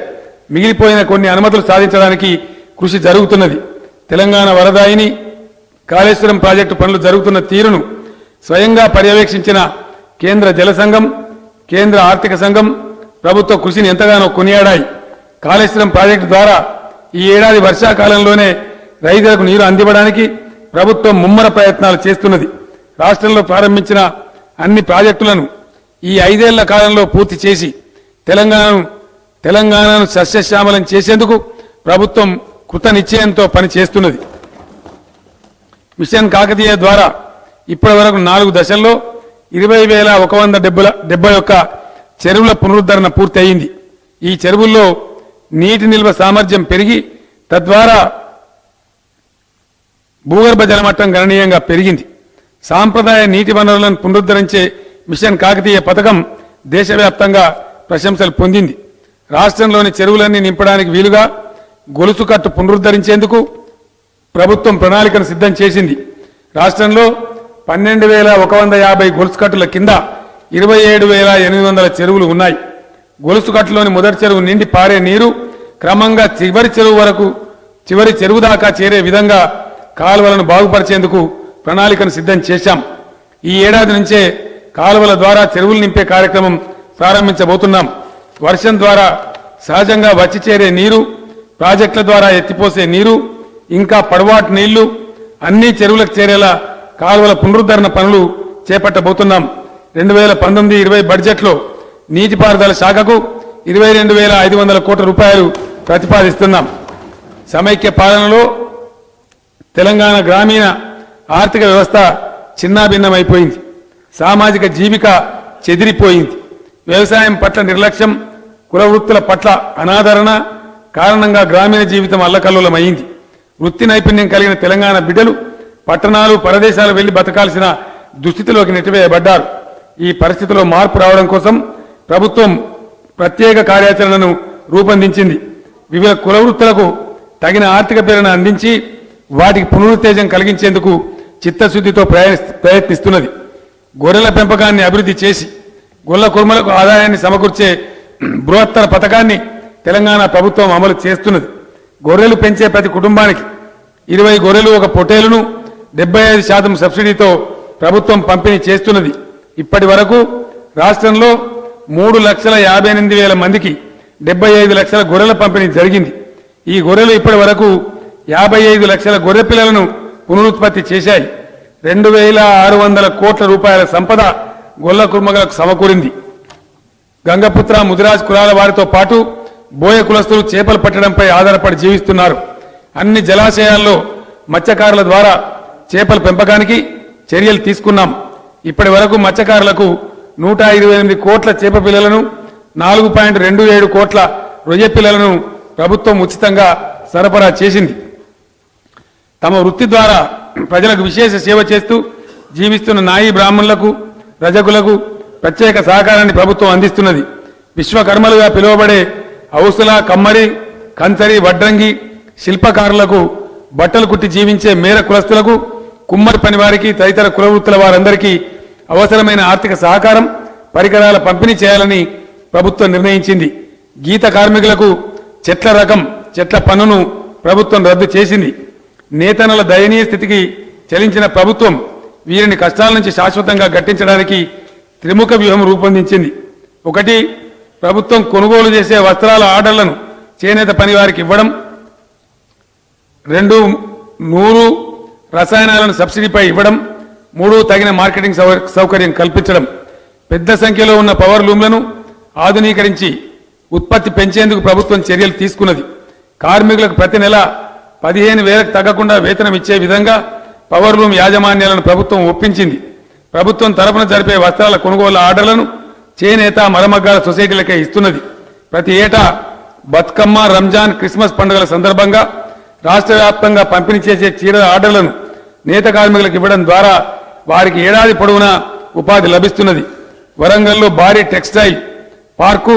మిగిలిపోయిన కొన్ని అనుమతులు సాధించడానికి కృషి జరుగుతున్నది. తెలంగాణ వరదాయిని, కాళేశ్వరం ప్రాజెక్టు పనులు జరుగుతున్న తీరును స్వయంగా పర్యవేక్షించిన కేంద్ర జల సంఘం, కేంద్ర ఆర్థిక సంఘం ప్రభుత్వ కృషిని ఎంతగానో కొనియాడాయి. కాళేశ్వరం ప్రాజెక్టు ద్వారా ఈ ఏడాది వర్షాకాలంలోనే రైతులకు నీరు అందివ్వడానికి ప్రభుత్వం ముమ్మర ప్రయత్నాలు చేస్తున్నది. రాష్ట్రంలో ప్రారంభించిన అన్ని ప్రాజెక్టులను ఈ 5 ఏళ్ల కాలంలో పూర్తి చేసి తెలంగాణను సస్యశ్యామలం చేసేందుకు ప్రభుత్వం కృత నిశ్చయంతో పనిచేస్తున్నది. మిషన్ కాకతీయ ద్వారా ఇప్పటి వరకు 4 దశల్లో 20,171 చెరువుల పునరుద్ధరణ పూర్తి అయింది. ఈ చెరువుల్లో నీటి నిల్వ సామర్థ్యం పెరిగి తద్వారా భూగర్భ జలమట్టం గణనీయంగా పెరిగింది. సాంప్రదాయ నీటి వనరులను పునరుద్ధరించే మిషన్ కాకతీయ పథకం దేశవ్యాప్తంగా ప్రశంసలు పొందింది. రాష్ట్రంలోని చెరువులన్నీ నింపడానికి వీలుగా గొలుసు కట్టు పునరుద్ధరించేందుకు ప్రభుత్వం ప్రణాళికను సిద్ధం చేసింది. రాష్ట్రంలో 12,150 గొలుసు కట్టుల కింద 27,800 చెరువులు ఉన్నాయి. గొలుసు కట్టులోని మొదటి చెరువు నిండి పారే నీరు క్రమంగా చివరి చెరువు దాకా చేరే విధంగా కాలువలను బాగుపరిచేందుకు ప్రణాళికను సిద్ధం చేశాం. ఈ ఏడాది నుంచే కాలువల ద్వారా చెరువులు నింపే కార్యక్రమం ప్రారంభించబోతున్నాం. వర్షం ద్వారా సహజంగా వచ్చి చేరే నీరు, ప్రాజెక్టుల ద్వారా ఎత్తిపోసే నీరు, ఇంకా పడవాటు నీళ్లు అన్ని చెరువులకు చేరేలా కాలువల పునరుద్ధరణ పనులు చేపట్టబోతున్నాం. 2019-20 బడ్జెట్లో నీటిపారుదల శాఖకు 22,500 కోట్ల రూపాయలు ప్రతిపాదిస్తున్నాం. సమైక్య పాలనలో తెలంగాణ గ్రామీణ ఆర్థిక వ్యవస్థ చిన్నాభిన్నమైపోయింది. సామాజిక జీవిక చెదిరిపోయింది. వ్యవసాయం పట్ల నిర్లక్ష్యం, కుల వృత్తుల పట్ల అనాదరణ కారణంగా గ్రామీణ జీవితం అల్లకల్లోలమైంది. వృత్తి నైపుణ్యం కలిగిన తెలంగాణ బిడ్డలు పట్టణాలు, పరదేశాలు వెళ్లి బతకాల్సిన దుస్థితిలోకి నెట్టివేయబడ్డారు. ఈ పరిస్థితిలో మార్పు రావడం కోసం ప్రభుత్వం ప్రత్యేక కార్యాచరణను రూపొందించింది. వివిధ కుల వృత్తులకు తగిన ఆర్థిక ప్రేరణ అందించి వాటికి పునరుత్తేజం కలిగించేందుకు చిత్తశుద్ధితో ప్రయత్నిస్తున్నది. గొర్రెల పెంపకాన్ని అభివృద్ధి చేసి గొల్ల కుర్మలకు ఆదాయాన్ని సమకూర్చే బృహత్తర పథకాన్ని తెలంగాణ ప్రభుత్వం అమలు చేస్తున్నది. గొర్రెలు పెంచే ప్రతి కుటుంబానికి 20 గొర్రెలు ఒక పొట్టేలును 75% సబ్సిడీతో ప్రభుత్వం పంపిణీ చేస్తున్నది. ఇప్పటి వరకు రాష్ట్రంలో 3,58,000 మందికి 75 లక్షల గొర్రెల పంపిణీ జరిగింది. ఈ గొర్రెలు ఇప్పటి వరకు 55 లక్షల గొర్రె పిల్లలను పునరుత్పత్తి చేశాయి. 2,600 కోట్ల రూపాయల సంపద గొల్ల కుర్మలకు సమకూరింది. గంగపుత్ర ముదిరాజ్ కులాల వారితో పాటు బోయ కులస్తులు చేపలు పట్టడంపై ఆధారపడి జీవిస్తున్నారు. అన్ని జలాశయాల్లో మత్స్యకారుల ద్వారా చేపల పెంపకానికి చర్యలు తీసుకున్నాం. ఇప్పటి వరకు మత్స్యకారులకు 128 కోట్ల చేప పిల్లలను 4.27 కోట్ల రొయ్య పిల్లలను ప్రభుత్వం ఉచితంగా సరఫరా చేసింది. తమ వృత్తి ద్వారా ప్రజలకు విశేష సేవ చేస్తూ జీవిస్తున్న నాయి బ్రాహ్మణులకు రజకులకు ప్రత్యేక సహకారాన్ని ప్రభుత్వం అందిస్తున్నది. విశ్వకర్మలుగా పిలువబడే ఔసుల, కమ్మరి, కంచరి, వడ్రంగి శిల్పకారులకు, బట్టలు కుట్టి జీవించే మేర కులస్తులకు, కుమ్మరి పని వారికి, తదితర కులవృత్తుల వారందరికీ అవసరమైన ఆర్థిక సహకారం, పరికరాల పంపిణీ చేయాలని ప్రభుత్వం నిర్ణయించింది. గీత కార్మికులకు చెట్ల రకం, చెట్ల పన్నును ప్రభుత్వం రద్దు చేసింది. నేతన్నల దయనీయ స్థితికి చలించిన ప్రభుత్వం వీరిని కష్టాల నుంచి శాశ్వతంగా గట్టించడానికి త్రిముఖ వ్యూహం రూపొందించింది. 1. ప్రభుత్వం కొనుగోలు చేసే వస్త్రాల ఆర్డర్లను చేనేత పని వారికి ఇవ్వడం. 2. నూరు రసాయనాలను సబ్సిడీపై ఇవ్వడం. 3. తగిన మార్కెటింగ్ సౌకర్యం కల్పించడం. పెద్ద సంఖ్యలో ఉన్న పవర్ లూమ్లను ఆధునీకరించి ఉత్పత్తి పెంచేందుకు ప్రభుత్వం చర్యలు తీసుకున్నది. కార్మికులకు ప్రతి నెల 15,000కు తగ్గకుండా వేతనం ఇచ్చే విధంగా పవర్ లూమ్ యాజమాన్యాలను ప్రభుత్వం ఒప్పించింది. ప్రభుత్వం తరపున జరిపే వస్త్రాల కొనుగోలు ఆర్డర్లను చేనేత మరమగ్గాల సొసైటీలకే ఇస్తున్నది. ప్రతి ఏటా బతుకమ్మ, రంజాన్, క్రిస్మస్ పండుగల సందర్భంగా రాష్ట్ర వ్యాప్తంగా పంపిణీ చేసే చీరల ఆర్డర్లను నేత కార్మికులకు ఇవ్వడం ద్వారా వారికి ఏడాది పొడవునా ఉపాధి లభిస్తున్నది. వరంగల్లో భారీ టెక్స్టైల్ పార్కు,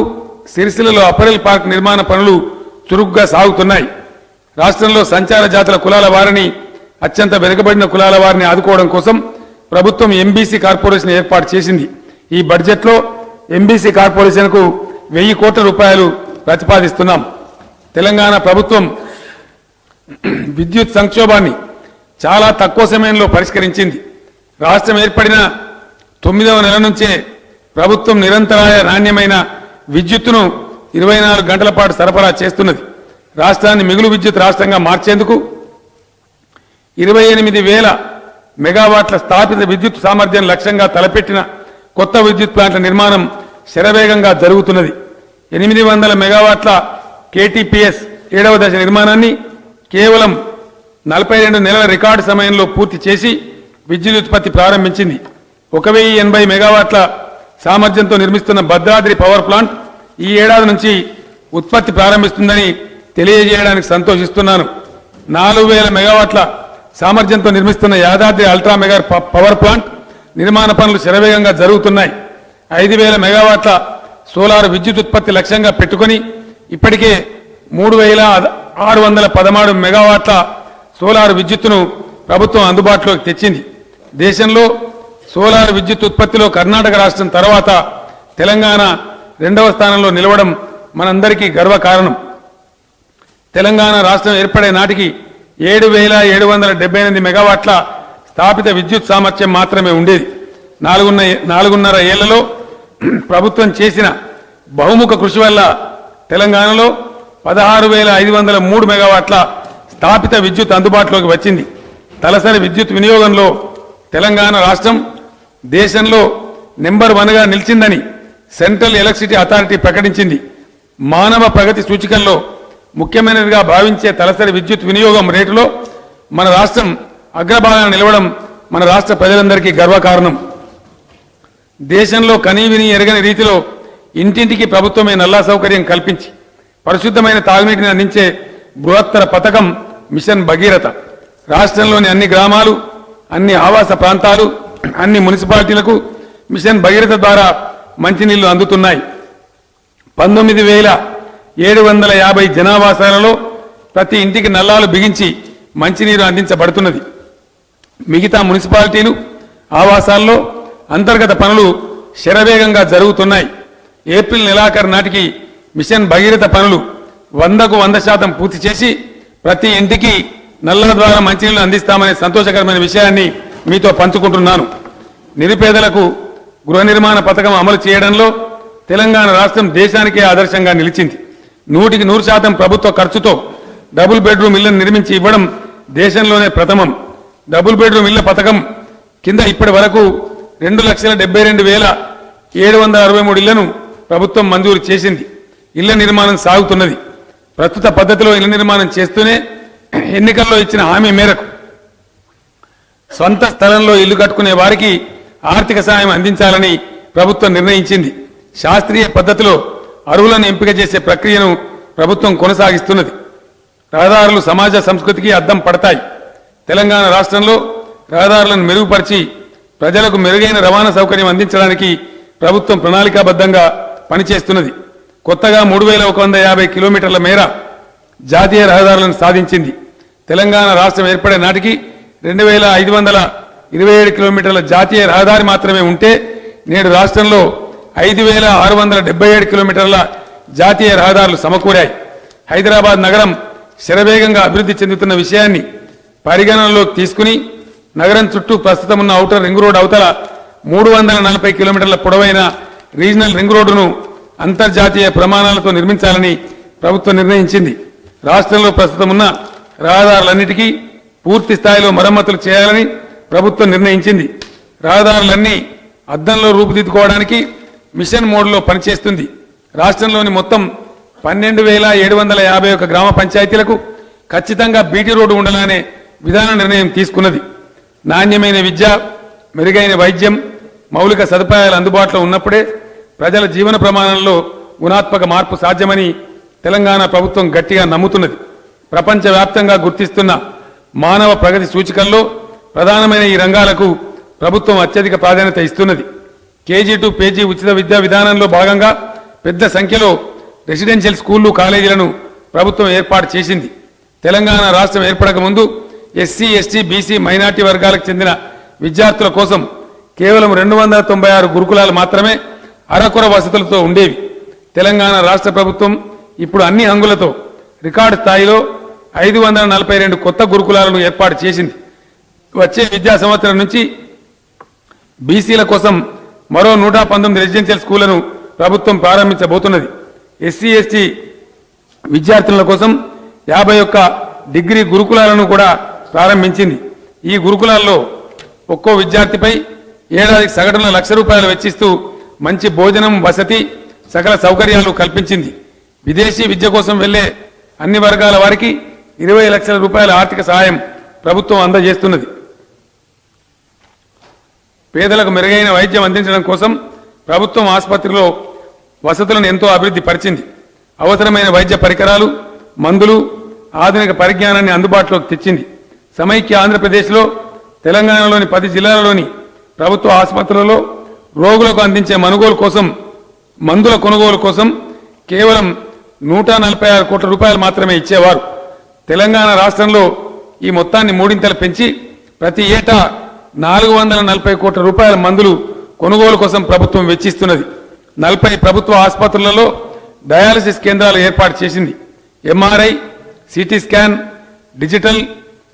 సిరిసిల్లలో అపరెల్ పార్క్ నిర్మాణ పనులు చురుగ్గా సాగుతున్నాయి. రాష్ట్రంలో సంచార జాతుల కులాల వారిని, అత్యంత వెనుకబడిన కులాల వారిని ఆదుకోవడం కోసం ప్రభుత్వం ఎంబీసీ కార్పొరేషన్ ఏర్పాటు చేసింది. ఈ బడ్జెట్లో ఎంబీసీ కార్పొరేషన్కు 1,000 కోట్ల రూపాయలు ప్రతిపాదిస్తున్నాం. తెలంగాణ ప్రభుత్వం విద్యుత్ సంక్షోభాన్ని చాలా తక్కువ సమయంలో పరిష్కరించింది. రాష్ట్రం ఏర్పడిన 9వ నెల నుంచే ప్రభుత్వం నిరంతరాయ నాణ్యమైన విద్యుత్తును 24 గంటల పాటు సరఫరా చేస్తున్నది. రాష్ట్రాన్ని మిగులు విద్యుత్ రాష్ట్రంగా మార్చేందుకు 28,000 మెగావాట్ల స్థాపిత విద్యుత్ సామర్థ్యం లక్ష్యంగా తలపెట్టిన కొత్త విద్యుత్ ప్లాంట్ల నిర్మాణం శరవేగంగా జరుగుతున్నది. 800 మెగావాట్ల కేటీపీఎస్ 7వ దశ నిర్మాణాన్ని కేవలం 42 నెలల రికార్డు సమయంలో పూర్తి చేసి విద్యుత్ ఉత్పత్తి ప్రారంభించింది. 1,080 మెగావాట్ల సామర్థ్యంతో నిర్మిస్తున్న భద్రాద్రి పవర్ ప్లాంట్ ఈ ఏడాది నుంచి ఉత్పత్తి ప్రారంభిస్తుందని తెలియజేయడానికి సంతోషిస్తున్నాను. 4,000 మెగావాట్ల సామర్థ్యంతో నిర్మిస్తున్న Yadadri ultra mega power plant నిర్మాణ పనులు శరవేగంగా జరుగుతున్నాయి. 5,000 మెగావాట్ల సోలార్ విద్యుత్ ఉత్పత్తి లక్ష్యంగా పెట్టుకుని ఇప్పటికే 3,613 మెగావాట్ల సోలార్ విద్యుత్తును ప్రభుత్వం అందుబాటులోకి తెచ్చింది. దేశంలో సోలార్ విద్యుత్ ఉత్పత్తిలో కర్ణాటక రాష్ట్రం తర్వాత తెలంగాణ 2వ స్థానంలో నిలవడం మనందరికీ గర్వకారణం. తెలంగాణ రాష్ట్రం ఏర్పడే నాటికి 7,778 మెగావాట్ల స్థాపిత విద్యుత్ సామర్థ్యం మాత్రమే ఉండేది. 4.5 ఏళ్లలో ప్రభుత్వం చేసిన బహుముఖ కృషి వల్ల తెలంగాణలో 16,503 మెగావాట్ల స్థాపిత విద్యుత్ అందుబాటులోకి వచ్చింది. తలసరి విద్యుత్ వినియోగంలో తెలంగాణ రాష్ట్రం దేశంలో నెంబర్ 1గా నిలిచిందని సెంట్రల్ ఎలక్ట్రిసిటీ అథారిటీ ప్రకటించింది. మానవ ప్రగతి సూచికల్లో ముఖ్యమైనదిగా భావించే తలసరి విద్యుత్ వినియోగం రేటులో మన రాష్ట్రం అగ్రభాగాన నిలవడం మన రాష్ట్ర ప్రజలందరికీ గర్వకారణం. దేశంలో కనీవిని ఎరగని రీతిలో ఇంటింటికి ప్రభుత్వమే నల్లా సౌకర్యం కల్పించి పరిశుద్ధమైన తాగునీటిని అందించే బృహత్తర పథకం మిషన్ భగీరథ. రాష్ట్రంలోని అన్ని గ్రామాలు, అన్ని ఆవాస ప్రాంతాలు, అన్ని మున్సిపాలిటీలకు మిషన్ భగీరథ ద్వారా మంచినీళ్లు అందుతున్నాయి. 19,750 జనావాసాలలో ప్రతి ఇంటికి నల్లాలు బిగించి మంచినీరు అందించబడుతున్నది. మిగతా మున్సిపాలిటీలు ఆవాసాల్లో అంతర్గత పనులు శరవేగంగా జరుగుతున్నాయి. ఏప్రిల్ నెలాఖరు నాటికి మిషన్ భగీరథ పనులు 100కు 100% పూర్తి చేసి ప్రతి ఇంటికి నల్ల ద్వారా మంచినీళ్లు అందిస్తామనే సంతోషకరమైన విషయాన్ని మీతో పంచుకుంటున్నాను. నిరుపేదలకు గృహ నిర్మాణ పథకం అమలు చేయడంలో తెలంగాణ రాష్ట్రం దేశానికే ఆదర్శంగా నిలిచింది. 100కి 100% ప్రభుత్వ ఖర్చుతో డబుల్ బెడ్రూమ్ ఇళ్లను నిర్మించి ఇవ్వడం దేశంలోనే ప్రథమం. డబుల్ బెడ్రూమ్ ఇళ్ల పథకం కింద ఇప్పటి వరకు 2,72,763 ఇళ్లను ప్రభుత్వం మంజూరు చేసింది. ఇళ్ల నిర్మాణం సాగుతున్నది. ప్రస్తుత పద్ధతిలో ఇళ్ల నిర్మాణం చేస్తూనే ఎన్నికల్లో ఇచ్చిన హామీ మేరకు సొంత స్థలంలో ఇల్లు కట్టుకునే వారికి ఆర్థిక సాయం అందించాలని ప్రభుత్వం నిర్ణయించింది. శాస్త్రీయ పద్ధతిలో అర్హులను ఎంపిక చేసే ప్రక్రియను ప్రభుత్వం కొనసాగిస్తున్నది. రహదారులు సమాజ సంస్కృతికి అద్దం పడతాయి. తెలంగాణ రాష్ట్రంలో రహదారులను మెరుగుపరిచి ప్రజలకు మెరుగైన రవాణా సౌకర్యం అందించడానికి ప్రభుత్వం ప్రణాళికాబద్ధంగా పనిచేస్తున్నది. కొత్తగా 3,150 కిలోమీటర్ల మేర జాతీయ రహదారులను సాధించింది. తెలంగాణ రాష్ట్రం ఏర్పడే నాటికి 2,527 కిలోమీటర్ల జాతీయ రహదారి మాత్రమే ఉంటే నేడు రాష్ట్రంలో 5,677 కిలోమీటర్ల జాతీయ రహదారులు సమకూరాయి. హైదరాబాద్ నగరం శరవేగంగా అభివృద్ధి చెందుతున్న విషయాన్ని పరిగణనలోకి తీసుకుని నగరం చుట్టూ ప్రస్తుతం ఉన్న ఔటర్ రింగ్ రోడ్ అవతల 340 కిలోమీటర్ల పొడవైన రీజనల్ రింగ్ రోడ్డును అంతర్జాతీయ ప్రమాణాలతో నిర్మించాలని ప్రభుత్వం నిర్ణయించింది. రాష్ట్రంలో ప్రస్తుతం ఉన్న రహదారులన్నిటికీ పూర్తి స్థాయిలో మరమ్మతులు చేయాలని ప్రభుత్వం నిర్ణయించింది. రహదారులన్నీ అద్దంలో రూపుదిద్దుకోవడానికి మిషన్ మోడ్లో పనిచేస్తుంది. రాష్ట్రంలోని మొత్తం 12,751 గ్రామ పంచాయతీలకు ఖచ్చితంగా బీటీ రోడ్డు ఉండాలనే విధాన నిర్ణయం తీసుకున్నది. నాణ్యమైన విద్య, మెరుగైన వైద్యం, మౌలిక సదుపాయాలు అందుబాటులో ఉన్నప్పుడే ప్రజల జీవన ప్రమాణంలో గుణాత్మక మార్పు సాధ్యమని తెలంగాణ ప్రభుత్వం గట్టిగా నమ్ముతున్నది. ప్రపంచవ్యాప్తంగా గుర్తిస్తున్న మానవ ప్రగతి సూచికల్లో ప్రధానమైన ఈ రంగాలకు ప్రభుత్వం అత్యధిక ప్రాధాన్యత ఇస్తున్నది. కేజీ టు పేజీ ఉచిత విద్యా విధానంలో భాగంగా పెద్ద సంఖ్యలో రెసిడెన్షియల్ స్కూళ్లు, కాలేజీలను ప్రభుత్వం ఏర్పాటు చేసింది. తెలంగాణ రాష్ట్రం ఏర్పడక ముందు ఎస్సీ, ఎస్టీ, బీసీ, మైనార్టీ వర్గాలకు చెందిన విద్యార్థుల కోసం కేవలం 296 గురుకులాలు మాత్రమే అరకొర వసతులతో ఉండేవి. తెలంగాణ రాష్ట్ర ప్రభుత్వం ఇప్పుడు అన్ని హంగులతో రికార్డు స్థాయిలో 542 కొత్త గురుకులాలను ఏర్పాటు చేసింది. వచ్చే విద్యా సంవత్సరం నుంచి బీసీల కోసం మరో 119 రెసిడెన్షియల్ స్కూళ్లను ప్రభుత్వం ప్రారంభించబోతున్నది. ఎస్సీ, ఎస్టీ విద్యార్థుల కోసం 51 డిగ్రీ గురుకులాలను కూడా ప్రారంభించింది. ఈ గురుకులాల్లో ఒక్కో విద్యార్థిపై ఏడాదికి సగటున ₹1,00,000 వెచ్చిస్తూ మంచి భోజనం, వసతి, సకల సౌకర్యాలు కల్పించింది. విదేశీ విద్య కోసం వెళ్లే అన్ని వర్గాల వారికి ₹20 లక్షల ఆర్థిక సహాయం ప్రభుత్వం అందజేస్తున్నది. పేదలకు మెరుగైన వైద్యం అందించడం కోసం ప్రభుత్వం ఆసుపత్రిలో వసతులను ఎంతో అభివృద్ధి పరిచింది. అవసరమైన వైద్య పరికరాలు, మందులు, ఆధునిక పరిజ్ఞానాన్ని అందుబాటులోకి తెచ్చింది. సమైక్య ఆంధ్రప్రదేశ్లో తెలంగాణలోని 10 జిల్లాలలోని ప్రభుత్వ ఆసుపత్రులలో రోగులకు అందించే మందుల కొనుగోలు కోసం కేవలం ₹146 కోట్ల మాత్రమే ఇచ్చేవారు. తెలంగాణ రాష్ట్రంలో ఈ మొత్తాన్ని మూడింతలు పెంచి ప్రతి ఏటా ₹440 కోట్ల మందులు కొనుగోలు కోసం ప్రభుత్వం వెచ్చిస్తున్నది. 40 ప్రభుత్వ ఆసుపత్రులలో డయాలసిస్ కేంద్రాలు ఏర్పాటు చేసింది. MRI, CT scan, digital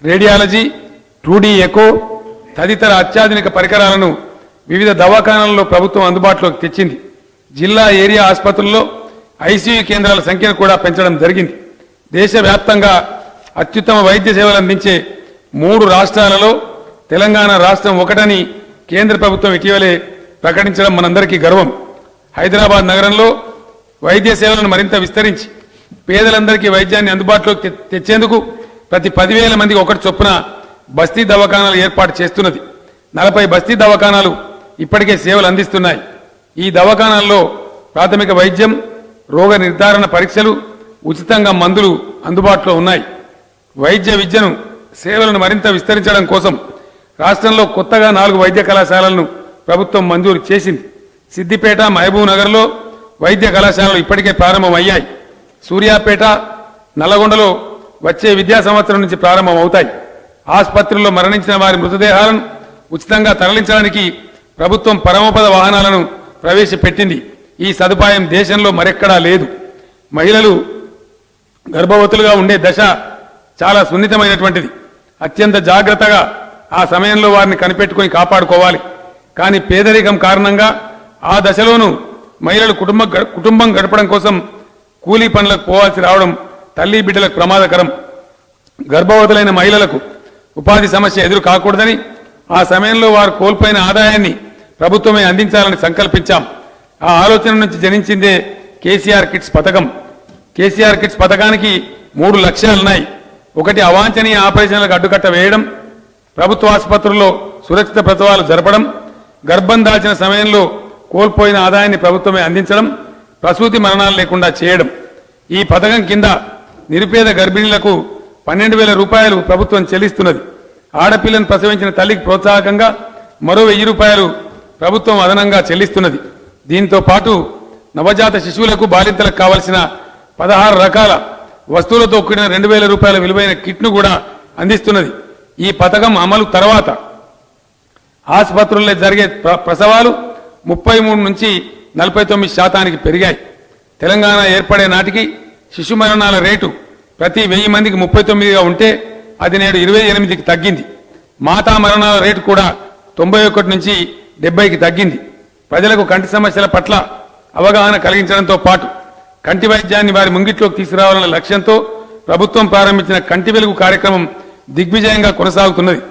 radiology, 2D echo తదితర అత్యాధునిక పరికరాలను వివిధ దవాఖానాలలో ప్రభుత్వం అందుబాటులోకి తెచ్చింది. జిల్లా, ఏరియా ఆసుపత్రుల్లో ఐసీయూ కేంద్రాల సంఖ్యను కూడా పెంచడం జరిగింది. దేశవ్యాప్తంగా అత్యుత్తమ వైద్య సేవలు అందించే 3 రాష్ట్రాలలో తెలంగాణ రాష్ట్రం ఒకటని కేంద్ర ప్రభుత్వం ఇటీవలే ప్రకటించడం మనందరికీ గర్వం. హైదరాబాద్ నగరంలో వైద్య సేవలను మరింత విస్తరించి పేదలందరికీ వైద్యాన్ని అందుబాటులోకి తెచ్చేందుకు ప్రతి 10,000 మందికి ఒకటి చొప్పున బస్తీ దవాఖానాలు ఏర్పాటు చేస్తున్నది. 40 బస్తీ దవాఖానాలు ఇప్పటికే సేవలు అందిస్తున్నాయి. ఈ దవాఖానాల్లో ప్రాథమిక వైద్యం, రోగ నిర్ధారణ పరీక్షలు, ఉచితంగా మందులు అందుబాటులో ఉన్నాయి. వైద్య విద్యను సేవలను మరింత విస్తరించడం కోసం రాష్ట్రంలో కొత్తగా 4 వైద్య కళాశాలలను ప్రభుత్వం మంజూరు చేసింది. సిద్దిపేట, మహబూబ్ నగర్లో వైద్య కళాశాలలు ఇప్పటికే ప్రారంభమయ్యాయి. సూర్యాపేట, నల్లగొండలో వచ్చే విద్యా సంవత్సరం నుంచి ప్రారంభమవుతాయి. ఆసుపత్రుల్లో మరణించిన వారి మృతదేహాలను ఉచితంగా తరలించడానికి ప్రభుత్వం పరమపద వాహనాలను ప్రవేశపెట్టింది. ఈ సదుపాయం దేశంలో మరెక్కడా లేదు. మహిళలు గర్భవతులుగా ఉండే దశ చాలా సున్నితమైనటువంటిది. అత్యంత జాగ్రత్తగా ఆ సమయంలో వారిని కనిపెట్టుకుని కాపాడుకోవాలి. కానీ పేదరికం కారణంగా ఆ దశలోనూ మహిళలు కుటుంబం గడపడం కోసం కూలీ పనులకు పోవాల్సి రావడం తల్లి బిడ్డలకు ప్రమాదకరం. గర్భవతులైన మహిళలకు ఉపాధి సమస్య ఎదురు కాకూడదని ఆ సమయంలో వారు కోల్పోయిన ఆదాయాన్ని ప్రభుత్వమే అందించాలని సంకల్పించాం. ఆ ఆలోచన నుంచి జనించిందే కేసీఆర్ కిట్స్ పథకం. కేసీఆర్ కిట్స్ పథకానికి 3 లక్ష్యాలున్నాయి. ఒకటి, అవాంఛనీయ ఆపరేషన్లకు అడ్డుకట్ట వేయడం, ప్రభుత్వ ఆసుపత్రుల్లో సురక్షిత ప్రసవాలు జరపడం, గర్భం దాల్చిన సమయంలో కోల్పోయిన ఆదాయాన్ని ప్రభుత్వమే అందించడం, ప్రసూతి మరణాలు లేకుండా చేయడం. ఈ పథకం కింద నిరుపేద గర్భిణీలకు 12,000 రూపాయలు ప్రభుత్వం చెల్లిస్తున్నది. ఆడపిల్లను ప్రసవించిన తల్లికి ప్రోత్సాహకంగా మరో 1,000 రూపాయలు ప్రభుత్వం అదనంగా చెల్లిస్తున్నది. దీంతో పాటు నవజాత శిశువులకు బాలింతలకు కావలసిన 16 రకాల వస్తువులతో కూడిన 2,000 రూపాయల విలువైన కిట్ను కూడా అందిస్తున్నది. ఈ పథకం అమలు తర్వాత ఆసుపత్రుల్లో జరిగే ప్రసవాలు 33 నుంచి 49% పెరిగాయి. తెలంగాణ ఏర్పడే నాటికి శిశు మరణాల రేటు ప్రతి 1000 మందికి 39గా ఉంటే అది నేడు 28కి తగ్గింది. మాతా మరణాల రేటు కూడా 91 నుంచి 70కి తగ్గింది. ప్రజలకు కంటి సమస్యల పట్ల అవగాహన కలిగించడంతో పాటు కంటి వైద్యాన్ని వారి ముంగిట్లోకి తీసుకురావాలన్న లక్ష్యంతో ప్రభుత్వం ప్రారంభించిన కంటి వెలుగు కార్యక్రమం దిగ్విజయంగా కొనసాగుతున్నది.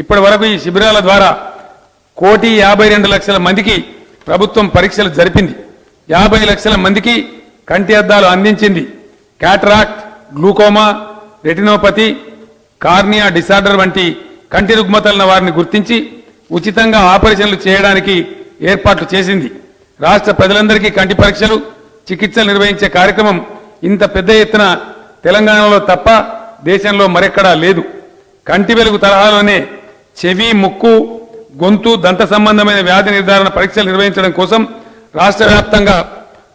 ఇప్పటి వరకు ఈ శిబిరాల ద్వారా 1,52,00,000 మందికి ప్రభుత్వం పరీక్షలు జరిపింది. 50 లక్షల మందికి కంటి అద్దాలు అందించింది. Cataract, glaucoma, retinopathy, cornea disorder వంటి కంటి రుగ్మతలను వారిని గుర్తించి ఉచితంగా ఆపరేషన్లు చేయడానికి ఏర్పాట్లు చేసింది. రాష్ట్ర ప్రజలందరికీ కంటి పరీక్షలు, చికిత్సలు నిర్వహించే కార్యక్రమం ఇంత పెద్ద ఎత్తున తెలంగాణలో తప్ప దేశంలో మరెక్కడా లేదు. కంటి వెలుగు తరహాలోనే చెవి, ముక్కు, గొంతు, దంత సంబంధమైన వ్యాధి నిర్ధారణ పరీక్షలు నిర్వహించడం కోసం రాష్ట్ర వ్యాప్తంగా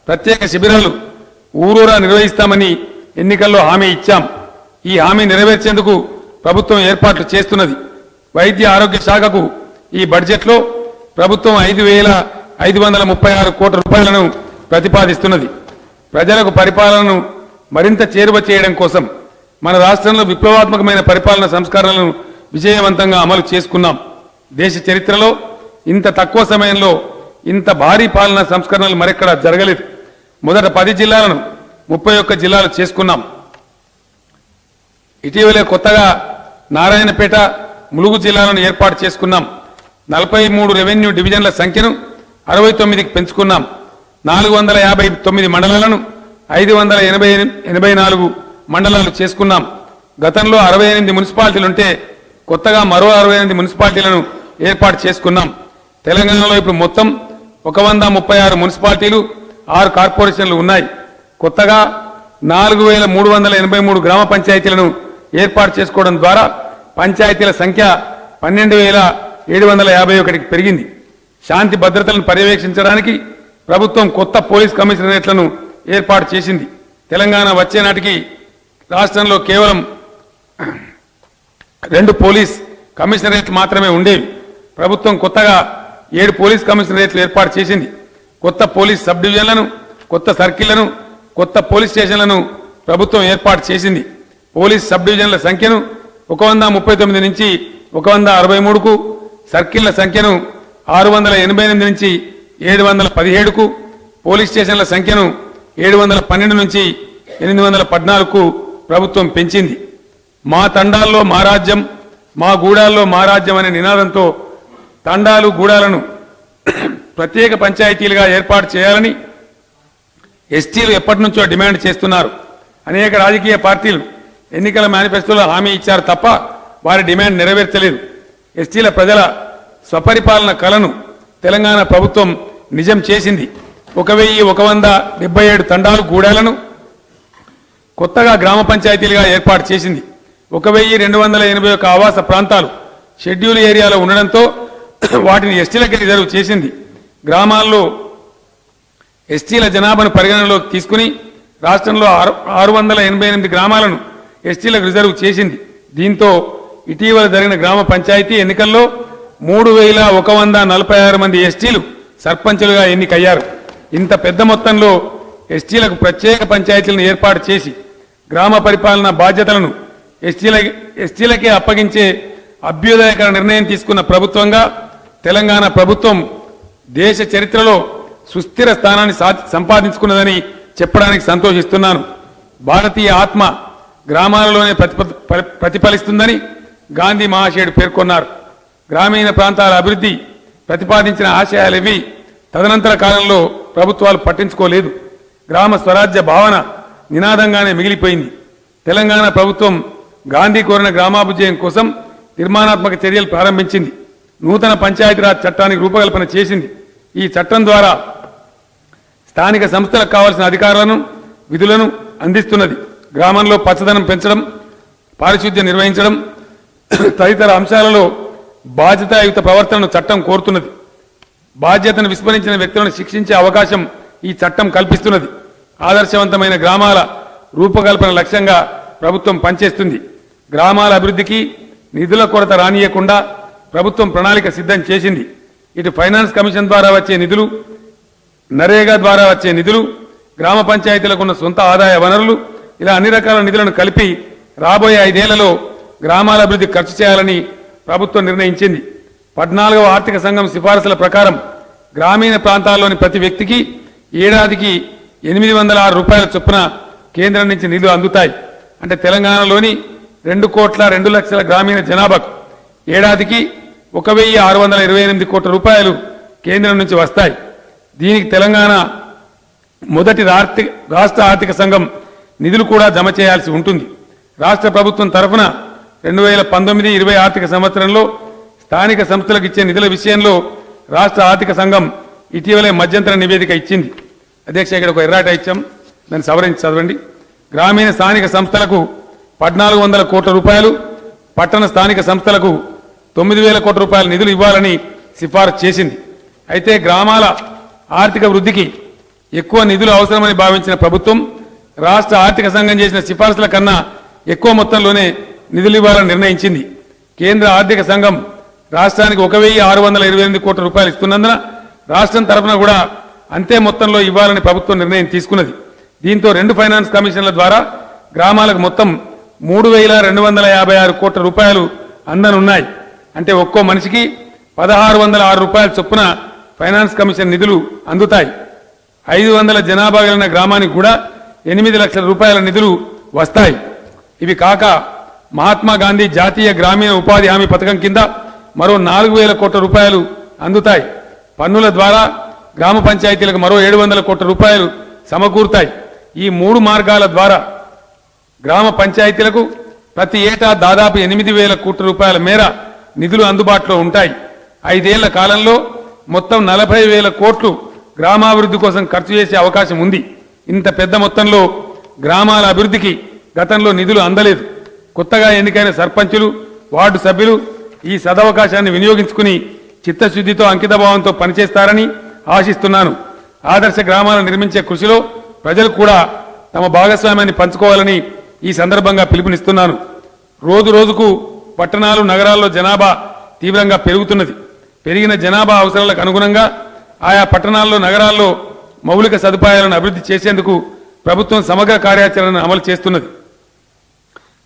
ప్రత్యేక శిబిరాలు ఊరూరా నిర్వహిస్తామని ఎన్నికల్లో హామీ ఇచ్చాం. ఈ హామీ నెరవేర్చేందుకు ప్రభుత్వం ఏర్పాట్లు చేస్తున్నది. వైద్య ఆరోగ్య శాఖకు ఈ బడ్జెట్లో ప్రభుత్వం 5,536 కోట్ల రూపాయలను ప్రతిపాదిస్తున్నది. ప్రజలకు పరిపాలనను మరింత చేరువ చేయడం కోసం మన రాష్ట్రంలో విప్లవాత్మకమైన పరిపాలన సంస్కరణలను విజయవంతంగా అమలు చేసుకున్నాం. దేశ చరిత్రలో ఇంత తక్కువ సమయంలో ఇంత భారీ పాలనా సంస్కరణలు మరెక్కడా జరగలేదు. మొదట 10 జిల్లాలను 31 జిల్లాలు చేసుకున్నాం. ఇటీవలే కొత్తగా నారాయణపేట, ములుగు జిల్లాలను ఏర్పాటు చేసుకున్నాం. 43 రెవెన్యూ డివిజన్ల సంఖ్యను 69కి పెంచుకున్నాం. 459 మండలాలను 584 మండలాలు చేసుకున్నాం. గతంలో 68 మున్సిపాలిటీలుంటే కొత్తగా మరో 68 మున్సిపాలిటీలను ఏర్పాటు చేసుకున్నాం. తెలంగాణలో ఇప్పుడు మొత్తం 136 మున్సిపాలిటీలు, 6 కార్పొరేషన్లు ఉన్నాయి. కొత్తగా 4,383 గ్రామ పంచాయతీలను ఏర్పాటు చేసుకోవడం ద్వారా పంచాయతీల సంఖ్య 12,751కి పెరిగింది. శాంతి భద్రతలను పర్యవేక్షించడానికి ప్రభుత్వం కొత్త పోలీస్ కమిషనరేట్లను ఏర్పాటు చేసింది. తెలంగాణ వచ్చే నాటికి రాష్ట్రంలో కేవలం 2 పోలీస్ కమిషనరేట్లు మాత్రమే ఉండేవి. ప్రభుత్వం కొత్తగా 7 పోలీస్ కమిషనరేట్లు ఏర్పాటు చేసింది. కొత్త పోలీస్ సబ్ డివిజన్లను, కొత్త సర్కిళ్లను, కొత్త పోలీస్ స్టేషన్లను ప్రభుత్వం ఏర్పాటు చేసింది. పోలీస్ సబ్ డివిజన్ల సంఖ్యను 139 నుంచి 163కు, సర్కిళ్ల సంఖ్యను 688 నుంచి 717కు, పోలీస్ స్టేషన్ల సంఖ్యను 712 నుంచి 814కు ప్రభుత్వం పెంచింది. మా తండాల్లో మా రాజ్యం, మా గూడాల్లో మా రాజ్యం అనే నినాదంతో తండాలు, గూడాలను ప్రత్యేక పంచాయతీలుగా ఏర్పాటు చేయాలని ఎస్టీలు ఎప్పటి నుంచో డిమాండ్ చేస్తున్నారు. అనేక రాజకీయ పార్టీలు ఎన్నికల మేనిఫెస్టోలో హామీ ఇచ్చారు తప్ప వారి డిమాండ్ నెరవేర్చలేదు. ఎస్టీల ప్రజల స్వపరిపాలన కలను తెలంగాణ ప్రభుత్వం నిజం చేసింది. 1,177 తండాలు, గూడాలను కొత్తగా గ్రామ పంచాయతీలుగా ఏర్పాటు చేసింది. 1,281 ఆవాస ప్రాంతాలు షెడ్యూల్ ఏరియాలో ఉండడంతో వాటిని ఎస్టీలకి రిజర్వ్ చేసింది. గ్రామాల్లో ఎస్టీల జనాభాను పరిగణనలోకి తీసుకుని రాష్ట్రంలో 688 గ్రామాలను ఎస్టీలకు రిజర్వ్ చేసింది. దీంతో ఇటీవల జరిగిన గ్రామ పంచాయతీ ఎన్నికల్లో 3146 మంది ఎస్టీలు సర్పంచులుగా ఎన్నికయ్యారు. ఇంత పెద్ద మొత్తంలో ఎస్టీలకు ప్రత్యేక పంచాయతీలను ఏర్పాటు చేసి గ్రామ పరిపాలన బాధ్యతలను ఎస్టీలకే అప్పగించే అభ్యుదయకర నిర్ణయం తీసుకున్న ప్రభుత్వంగా తెలంగాణ ప్రభుత్వం దేశ చరిత్రలో సుస్థిర స్థానాన్ని సంపాదించుకున్నదని చెప్పడానికి సంతోషిస్తున్నాను. భారతీయ ఆత్మ గ్రామాలలోనే ప్రతిఫలిస్తుందని గాంధీ మహాశయుడు పేర్కొన్నారు. గ్రామీణ ప్రాంతాల అభివృద్ధి ప్రతిపాదించిన ఆశయాలేవి తదనంతర కాలంలో ప్రభుత్వాలు పట్టించుకోలేదు. గ్రామ స్వరాజ్య భావన నినాదంగానే మిగిలిపోయింది. తెలంగాణ ప్రభుత్వం గాంధీ కోరిన గ్రామాభివృద్ధి కోసం నిర్మాణాత్మక చర్యలు ప్రారంభించింది. నూతన పంచాయతీరాజ్ చట్టానికి రూపకల్పన చేసింది. ఈ చట్టం ద్వారా స్థానిక సంస్థలకు కావాల్సిన అధికారాలను విధులను అందిస్తున్నది. గ్రామంలో పచ్చదనం పెంచడం, పారిశుద్ధ్యం నిర్వహించడం తదితర అంశాలలో బాధ్యతాయుత ప్రవర్తనను చట్టం కోరుతున్నది. బాధ్యతను విస్మరించిన వ్యక్తులను శిక్షించే అవకాశం ఈ చట్టం కల్పిస్తున్నది. ఆదర్శవంతమైన గ్రామాల రూపకల్పన లక్ష్యంగా ప్రభుత్వం పనిచేస్తుంది. గ్రామాల అభివృద్ధికి నిధుల కొరత రానియకుండా ప్రభుత్వం ప్రణాళిక సిద్ధం చేసింది. ఇటు ఫైనాన్స్ కమిషన్ ద్వారా వచ్చే నిధులు, నరేగా ద్వారా వచ్చే నిధులు, గ్రామ పంచాయతీలకు ఉన్న సొంత ఆదాయ వనరులు, ఇలా అన్ని రకాల నిధులను కలిపి రాబోయే 5 ఏళ్లలో గ్రామాల అభివృద్ధి ఖర్చు చేయాలని ప్రభుత్వం నిర్ణయించింది. 14వ ఆర్థిక సంఘం సిఫారసుల ప్రకారం గ్రామీణ ప్రాంతాల్లోని ప్రతి వ్యక్తికి ఏడాదికి 806 రూపాయల చొప్పున కేంద్రం నుంచి నిధులు అందుతాయి. అంటే తెలంగాణలోని 2,02,00,000 గ్రామీణ జనాభాకు ఏడాదికి 1,628 కోట్ల రూపాయలు కేంద్రం నుంచి వస్తాయి. దీనికి తెలంగాణ మొదటి రాష్ట్ర ఆర్థిక సంఘం నిధులు కూడా జమ చేయాల్సి ఉంటుంది. రాష్ట్ర ప్రభుత్వం తరఫున 2019-20 ఆర్థిక సంవత్సరంలో స్థానిక సంస్థలకు ఇచ్చే నిధుల విషయంలో రాష్ట్ర ఆర్థిక సంఘం ఇటీవలే మధ్యంతర నివేదిక ఇచ్చింది. అధ్యక్ష, ఇక్కడ ఒక ఎర్రాట ఇచ్చాం, దాన్ని సవరించి చదవండి. గ్రామీణ స్థానిక సంస్థలకు 1,400 కోట్ల రూపాయలు, పట్టణ స్థానిక సంస్థలకు 9,000 కోట్ల రూపాయల నిధులు ఇవ్వాలని సిఫారసు చేసింది. అయితే గ్రామాల ఆర్థిక వృద్ధికి ఎక్కువ నిధులు అవసరమని భావించిన ప్రభుత్వం రాష్ట్ర ఆర్థిక సంఘం చేసిన సిఫారసుల కన్నా ఎక్కువ మొత్తంలోనే నిధులు ఇవ్వాలని నిర్ణయించింది. కేంద్ర ఆర్థిక సంఘం రాష్ట్రానికి 1,628 కోట్ల రూపాయలు ఇస్తున్నందున రాష్ట్రం తరఫున కూడా అంతే మొత్తంలో ఇవ్వాలని ప్రభుత్వం నిర్ణయం తీసుకున్నది. దీంతో 2 ఫైనాన్స్ కమిషన్ల ద్వారా గ్రామాలకు మొత్తం 3,256 కోట్ల రూపాయలు అందనున్నాయి. అంటే ఒక్కో మనిషికి 1,606 రూపాయల చొప్పున ఫైనాన్స్ కమిషన్ నిధులు అందుతాయి. 500 జనాభా కలిగిన గ్రామానికి కూడా 8 లక్షల రూపాయల నిధులు వస్తాయి. ఇవి కాక మహాత్మా గాంధీ జాతీయ గ్రామీణ ఉపాధి హామీ పథకం కింద మరో 4,000 కోట్ల రూపాయలు అందుతాయి. పన్నుల ద్వారా గ్రామ పంచాయతీలకు మరో 700 కోట్ల రూపాయలు సమకూరుతాయి. ఈ 3 మార్గాల ద్వారా గ్రామ పంచాయతీలకు ప్రతి ఏటా దాదాపు 8,000 కోట్ల రూపాయల మేర నిధులు అందుబాటులో ఉంటాయి. 5 ఏళ్ల కాలంలో మొత్తం 40,000 కోట్లు గ్రామాభివృద్ధి కోసం ఖర్చు చేసే అవకాశం ఉంది. ఇంత పెద్ద మొత్తంలో గ్రామాల అభివృద్ధికి గతంలో నిధులు అందలేదు. కొత్తగా ఎన్నికైన సర్పంచులు, వార్డు సభ్యులు ఈ సదవకాశాన్ని వినియోగించుకుని చిత్తశుద్ధితో అంకితభావంతో పనిచేస్తారని ఆశిస్తున్నాను. ఆదర్శ గ్రామాలను నిర్మించే కృషిలో ప్రజలు కూడా తమ భాగస్వామ్యాన్ని పంచుకోవాలని ఈ సందర్భంగా పిలుపునిస్తున్నాను. రోజు రోజుకు పట్టణాలు, నగరాల్లో జనాభా తీవ్రంగా పెరుగుతున్నది. పెరిగిన జనాభా అవసరాలకు అనుగుణంగా ఆయా పట్టణాల్లో, నగరాల్లో మౌలిక సదుపాయాలను అభివృద్ధి చేసేందుకు ప్రభుత్వం సమగ్ర కార్యాచరణను అమలు చేస్తున్నది.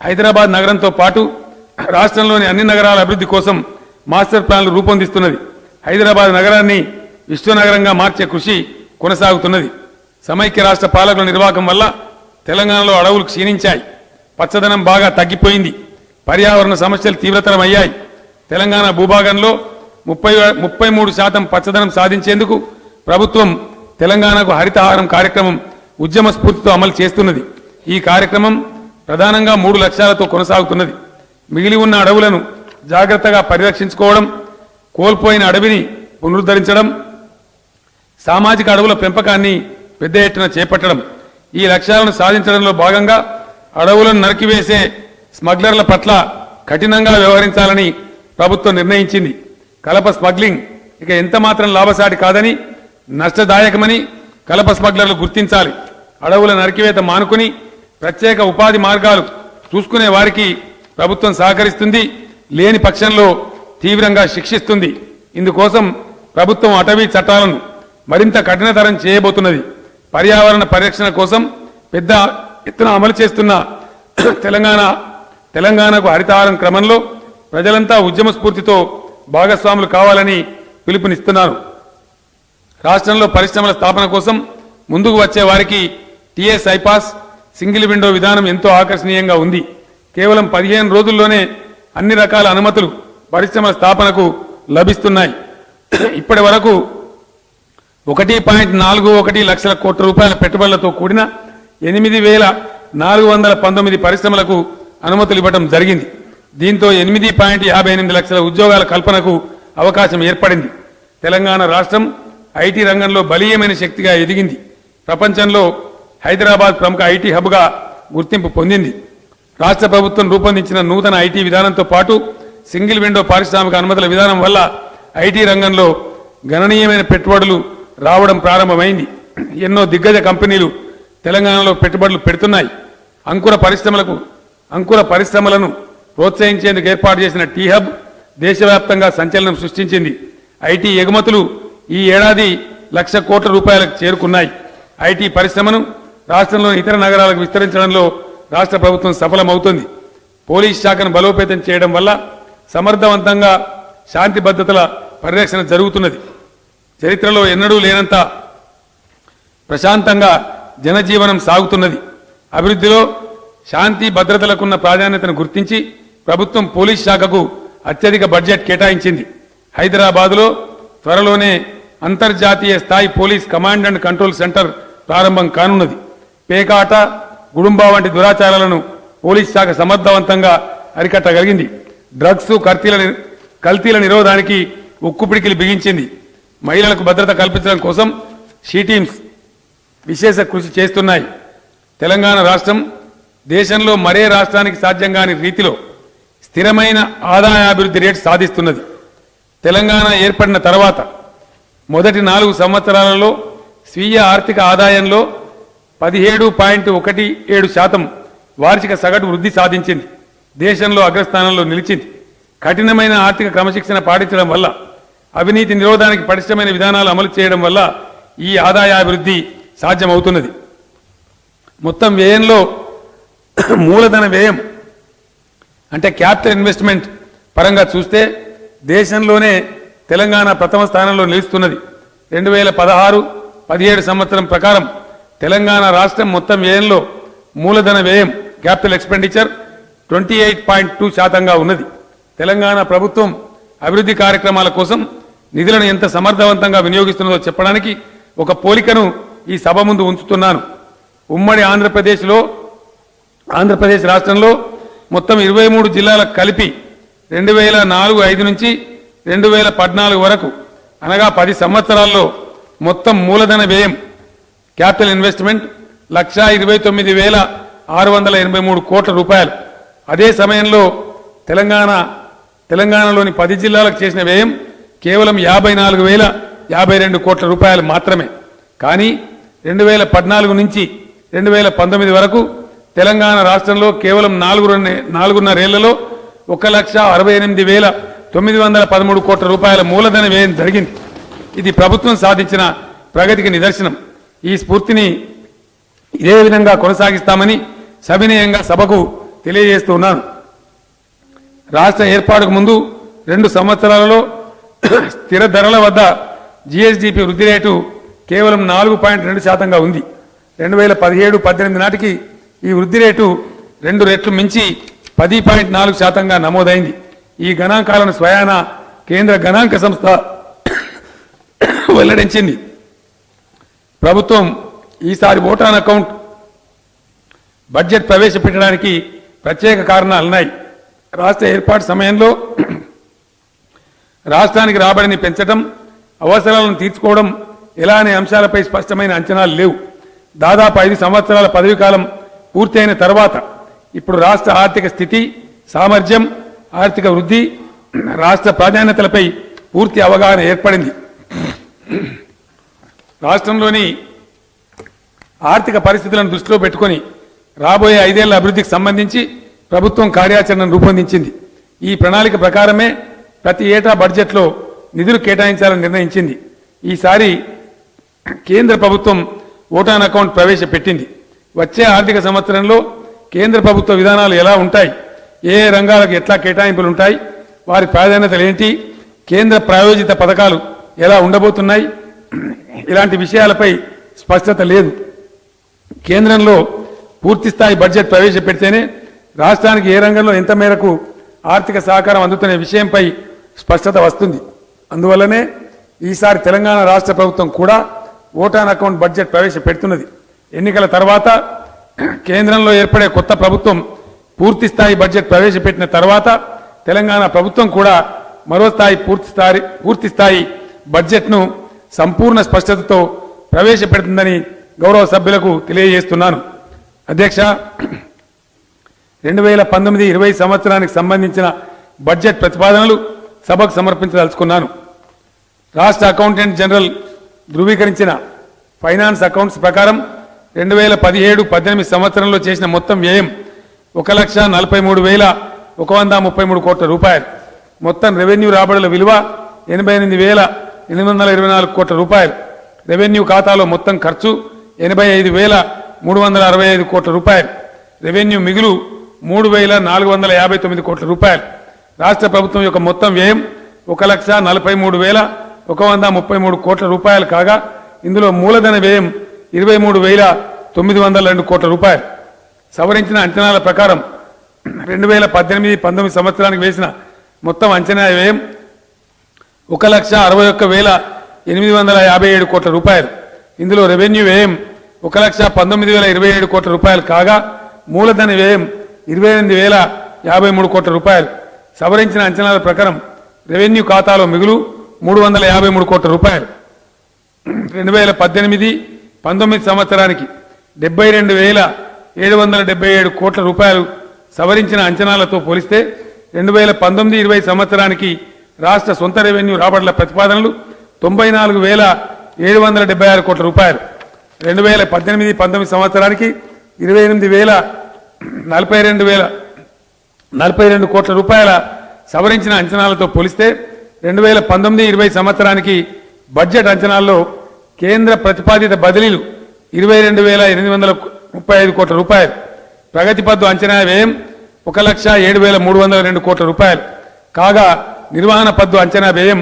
హైదరాబాద్ నగరంతో పాటు రాష్ట్రంలోని అన్ని నగరాల అభివృద్ధి కోసం మాస్టర్ ప్లాన్లు రూపొందిస్తున్నది. హైదరాబాద్ నగరాన్ని విశ్వనగరంగా మార్చే కృషి కొనసాగుతున్నది. సమైక్య రాష్ట్ర పాలకుల నిర్వాహకం వల్ల తెలంగాణలో అడవులు క్షీణించాయి. పచ్చదనం బాగా తగ్గిపోయింది. పర్యావరణ సమస్యలు తీవ్రతరమయ్యాయి. తెలంగాణ భూభాగంలో 33% పచ్చదనం సాధించేందుకు ప్రభుత్వం తెలంగాణకు హరితహారం కార్యక్రమం ఉద్యమ స్ఫూర్తితో అమలు చేస్తున్నది. ఈ కార్యక్రమం ప్రధానంగా 3 లక్ష్యాలతో కొనసాగుతున్నది. మిగిలి ఉన్న అడవులను జాగ్రత్తగా పరిరక్షించుకోవడం, కోల్పోయిన అడవిని పునరుద్ధరించడం, సామాజిక అడవుల పెంపకాన్ని పెద్ద ఎత్తున చేపట్టడం. ఈ లక్ష్యాలను సాధించడంలో భాగంగా అడవులను నరికివేసే స్మగ్లర్ల పట్ల కఠినంగా వ్యవహరించాలని ప్రభుత్వం నిర్ణయించింది. కలప స్మగ్లింగ్ ఇక ఎంత మాత్రం లాభసాటి కాదని, నష్టదాయకమని కలప స్మగ్లర్లు గుర్తించాలి. అడవుల నరికివేత మానుకుని ప్రత్యేక ఉపాధి మార్గాలు చూసుకునే వారికి ప్రభుత్వం సహకరిస్తుంది. లేని పక్షంలో తీవ్రంగా శిక్షిస్తుంది. ఇందుకోసం ప్రభుత్వం అటవీ చట్టాలను మరింత కఠినతరం చేయబోతున్నది. పర్యావరణ పరిరక్షణ కోసం పెద్ద ఎత్తున అమలు చేస్తున్న తెలంగాణకు హరితహారం క్రమంలో ప్రజలంతా ఉద్యమ స్ఫూర్తితో భాగస్వాములు కావాలని పిలుపునిస్తున్నారు. రాష్ట్రంలో పరిశ్రమల స్థాపన కోసం ముందుకు వచ్చే వారికి టీఎస్ ఐపాస్ సింగిల్ విండో విధానం ఎంతో ఆకర్షణీయంగా ఉంది. కేవలం 15 రోజుల్లోనే అన్ని రకాల అనుమతులు పరిశ్రమల స్థాపనకు లభిస్తున్నాయి. ఇప్పటి వరకు 1.41 లక్షల కోట్ల రూపాయల పెట్టుబడులతో కూడిన 8,419 పరిశ్రమలకు అనుమతులు ఇవ్వడం జరిగింది. దీంతో 8.58 లక్షల ఉద్యోగాల కల్పనకు అవకాశం ఏర్పడింది. తెలంగాణ రాష్ట్రం ఐటీ రంగంలో బలీయమైన శక్తిగా ఎదిగింది. ప్రపంచంలో హైదరాబాద్ ప్రముఖ ఐటీ హబ్గా గుర్తింపు పొందింది. రాష్ట్ర ప్రభుత్వం రూపొందించిన నూతన ఐటీ విధానంతో పాటు సింగిల్ విండో పారిశ్రామిక అనుమతుల విధానం వల్ల ఐటీ రంగంలో గణనీయమైన పెట్టుబడులు రావడం ప్రారంభమైంది. ఎన్నో దిగ్గజ కంపెనీలు తెలంగాణలో పెట్టుబడులు పెడుతున్నాయి. అంకుర పరిశ్రమలను ప్రోత్సహించేందుకు ఏర్పాటు చేసిన టీ హబ్ దేశవ్యాప్తంగా సంచలనం సృష్టించింది. ఐటీ ఎగుమతులు ఈ ఏడాది 1,00,000 కోట్ల రూపాయలకు చేరుకున్నాయి. ఐటీ పరిశ్రమను రాష్ట్రంలోని ఇతర నగరాలకు విస్తరించడంలో రాష్ట్ర ప్రభుత్వం సఫలమవుతుంది. పోలీస్ శాఖను బలోపేతం చేయడం వల్ల సమర్థవంతంగా శాంతి భద్రతల పరిరక్షణ జరుగుతున్నది. చరిత్రలో ఎన్నడూ లేనంత ప్రశాంతంగా జనజీవనం సాగుతున్నది. అభివృద్ధిలో శాంతి భద్రతలకున్న ప్రాధాన్యతను గుర్తించి ప్రభుత్వం పోలీస్ శాఖకు అత్యధిక బడ్జెట్ కేటాయించింది. హైదరాబాద్లో త్వరలోనే అంతర్జాతీయ స్థాయి police command and control centre ప్రారంభం కానున్నది. పేకాట, గుడుంబా వంటి దురాచారాలను పోలీస్ శాఖ సమర్థవంతంగా అరికట్టగలిగింది. డ్రగ్స్, కల్తీల నిరోధానికి ఉక్కుపిడికిలు బిగించింది. మహిళలకు భద్రత కల్పించడం కోసం షీ టీమ్స్ విశేష కృషి చేస్తున్నాయి. తెలంగాణ రాష్ట్రం దేశంలో మరే రాష్ట్రానికి సాధ్యం కాని రీతిలో స్థిరమైన ఆదాయాభివృద్ధి రేటు సాధిస్తున్నది. తెలంగాణ ఏర్పడిన తర్వాత మొదటి 4 సంవత్సరాలలో స్వీయ ఆర్థిక ఆదాయంలో 17.17% వార్షిక సగటు వృద్ధి సాధించింది. దేశంలో అగ్రస్థానంలో నిలిచింది. కఠినమైన ఆర్థిక క్రమశిక్షణ పాటించడం వల్ల, అవినీతి నిరోధానికి పటిష్టమైన విధానాలు అమలు చేయడం వల్ల ఈ ఆదాయాభివృద్ధి సాధ్యమవుతున్నది. మొత్తం వ్యయంలో మూలధన వ్యయం అంటే క్యాపిటల్ ఇన్వెస్ట్మెంట్ పరంగా చూస్తే దేశంలోనే తెలంగాణ ప్రథమ స్థానంలో నిలుస్తున్నది. 2016-17 సంవత్సరం ప్రకారం తెలంగాణ రాష్ట్రం మొత్తం వ్యయంలో మూలధన వ్యయం క్యాపిటల్ ఎక్స్పెండిచర్ 28.2% ఉన్నది. తెలంగాణ ప్రభుత్వం అభివృద్ధి కార్యక్రమాల కోసం నిధులను ఎంత సమర్థవంతంగా వినియోగిస్తున్నదో చెప్పడానికి ఒక పోలికను ఈ సభ ముందు ఉంచుతున్నాను. ఉమ్మడి ఆంధ్రప్రదేశ్ రాష్ట్రంలో మొత్తం 23 జిల్లాలకు కలిపి 2004-05 నుంచి 2014 వరకు అనగా 10 సంవత్సరాల్లో మొత్తం మూలధన వ్యయం క్యాపిటల్ ఇన్వెస్ట్మెంట్ 1,29,683 కోట్ల రూపాయలు. అదే సమయంలో తెలంగాణలోని 10 జిల్లాలకు చేసిన వ్యయం కేవలం 54,052 కోట్ల రూపాయలు మాత్రమే. కానీ 2014 నుంచి 2019 వరకు తెలంగాణ రాష్ట్రంలో కేవలం 4.5 ఏళ్లలో 1,68,913 కోట్ల రూపాయల మూలధన వ్యయం జరిగింది. ఇది ప్రభుత్వం సాధించిన ప్రగతికి నిదర్శనం. ఈ స్ఫూర్తిని ఇదే విధంగా కొనసాగిస్తామని సవినయంగా సభకు తెలియజేస్తున్నాను. రాష్ట్ర ఏర్పాటుకు ముందు 2 సంవత్సరాలలో స్థిర ధరల వద్ద జీఎస్డీపీ వృద్ధి రేటు కేవలం 4.2%గా ఉంది. 2017-18 నాటికి ఈ వృద్ధి రేటు 2 రెట్లు మించి 10.4%గా నమోదైంది. ఈ గణాంకాలను స్వయాన కేంద్ర గణాంక సంస్థ వెల్లడించింది. ప్రభుత్వం ఈసారి ఓటాన్ అకౌంట్ బడ్జెట్ ప్రవేశపెట్టడానికి ప్రత్యేక కారణాలున్నాయి. రాష్ట్ర ఏర్పాటు సమయంలో రాష్ట్రానికి రాబడిని పెంచడం, అవసరాలను తీర్చుకోవడం ఎలా అనే అంశాలపై స్పష్టమైన అంచనాలు లేవు. దాదాపు 5 సంవత్సరాల పదవీ కాలం పూర్తయిన తర్వాత ఇప్పుడు రాష్ట్ర ఆర్థిక స్థితి, సామర్థ్యం, ఆర్థిక వృద్ధి, రాష్ట్ర ప్రాధాన్యతలపై పూర్తి అవగాహన ఏర్పడింది. రాష్ట్రంలోని ఆర్థిక పరిస్థితులను దృష్టిలో పెట్టుకొని రాబోయే 5 ఏళ్ల అభివృద్ధికి సంబంధించి ప్రభుత్వం కార్యాచరణను రూపొందించింది. ఈ ప్రణాళిక ప్రకారమే ప్రతి ఏటా బడ్జెట్లో నిధులు కేటాయించాలని నిర్ణయించింది. ఈసారి కేంద్ర ప్రభుత్వం ఓటాన్ అకౌంట్ ప్రవేశపెట్టింది. వచ్చే ఆర్థిక సంవత్సరంలో కేంద్ర ప్రభుత్వ విధానాలు ఎలా ఉంటాయి, ఏ రంగాలకు ఎట్లా కేటాయింపులు ఉంటాయి, వారి ప్రాధాన్యతలు ఏంటి, కేంద్ర ప్రాయోజిత పథకాలు ఎలా ఉండబోతున్నాయి, ఇలాంటి విషయాలపై స్పష్టత లేదు. కేంద్రంలో పూర్తిస్థాయి బడ్జెట్ ప్రవేశపెడితేనే రాష్ట్రానికి ఏ రంగంలో ఎంత మేరకు ఆర్థిక సహకారం అందుతున్న విషయంపై స్పష్టత వస్తుంది. అందువల్లనే ఈసారి తెలంగాణ రాష్ట్ర ప్రభుత్వం కూడా ఓటాన్ అకౌంట్ బడ్జెట్ ప్రవేశపెడుతున్నది. ఎన్నికల తర్వాత కేంద్రంలో ఏర్పడే కొత్త ప్రభుత్వం పూర్తిస్థాయి బడ్జెట్ ప్రవేశపెట్టిన తర్వాత తెలంగాణ ప్రభుత్వం కూడా మరో స్థాయి పూర్తిస్థాయి బడ్జెట్ను సంపూర్ణ స్పష్టతతో ప్రవేశపెడుతుందని గౌరవ సభ్యులకు తెలియజేస్తున్నాను. అధ్యక్ష, 2019-20 సంవత్సరానికి సంబంధించిన బడ్జెట్ ప్రతిపాదనలు సభకు సమర్పించదలుచుకున్నాను. రాష్ట్ర అకౌంటెంట్ జనరల్ ధృవీకరించిన ఫైనాన్స్ అకౌంట్స్ ప్రకారం 2017-18 సంవత్సరంలో చేసిన మొత్తం వ్యయం 1,43,133 కోట్ల రూపాయలు. మొత్తం రెవెన్యూ రాబడుల విలువ 88,824 కోట్ల రూపాయలు. రెవెన్యూ ఖాతాలో మొత్తం ఖర్చు 85,365 కోట్ల రూపాయలు. రెవెన్యూ మిగులు 3,459 కోట్ల రూపాయలు. రాష్ట్ర ప్రభుత్వం యొక్క మొత్తం వ్యయం 1,43,133 కోట్ల రూపాయలు కాగా ఇందులో మూలధన వ్యయం 23,902 కోట్ల రూపాయలు. సవరించిన అంచనాల ప్రకారం 2018-19 సంవత్సరానికి వేసిన మొత్తం అంచనా వ్యయం 1,61,857 కోట్ల రూపాయలు. ఇందులో రెవెన్యూ వ్యయం 1,19,027 కోట్ల రూపాయలు కాగా మూలధన వ్యయం 28,053 కోట్ల రూపాయలు. సవరించిన అంచనాల ప్రకారం రెవెన్యూ ఖాతాలో మిగులు 353 కోట్ల రూపాయలు. 2018-19 సంవత్సరానికి 72,777 కోట్ల రూపాయలు. సవరించిన అంచనాలతో పోలిస్తే 2019-20 సంవత్సరానికి రాష్ట్ర సొంత రెవెన్యూ రాబడుల ప్రతిపాదనలు 94,776 కోట్ల రూపాయలు. 2018-19 సంవత్సరానికి 28,042 కోట్ల రూపాయల సవరించిన అంచనాలతో పోలిస్తే 2019-20 సంవత్సరానికి బడ్జెట్ అంచనాల్లో కేంద్ర ప్రతిపాదిత బదిలీలు 22,835 కోట్ల రూపాయలు. ప్రగతి పద్దు అంచనా వ్యయం 1,07,302 కోట్ల రూపాయలు కాగా నిర్వహణ పద్దు అంచనా వ్యయం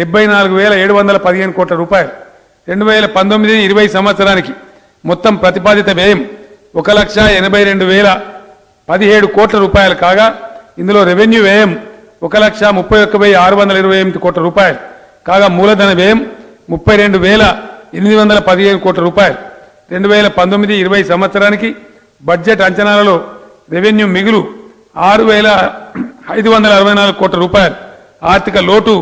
74,715 కోట్ల రూపాయలు. 2019-20 సంవత్సరానికి మొత్తం ప్రతిపాదిత వ్యయం 1,82,017 కోట్ల రూపాయలు కాగా ఇందులో రెవెన్యూ వ్యయం 1,31,628 కోట్ల రూపాయలు కాగా మూలధన వ్యయం 32,815 కోట్ల రూపాయలు. 2019-20 సంవత్సరానికి బడ్జెట్ అంచనాలలో రెవెన్యూ మిగులు 6,564 కోట్ల రూపాయలు. ఆర్థిక లోటు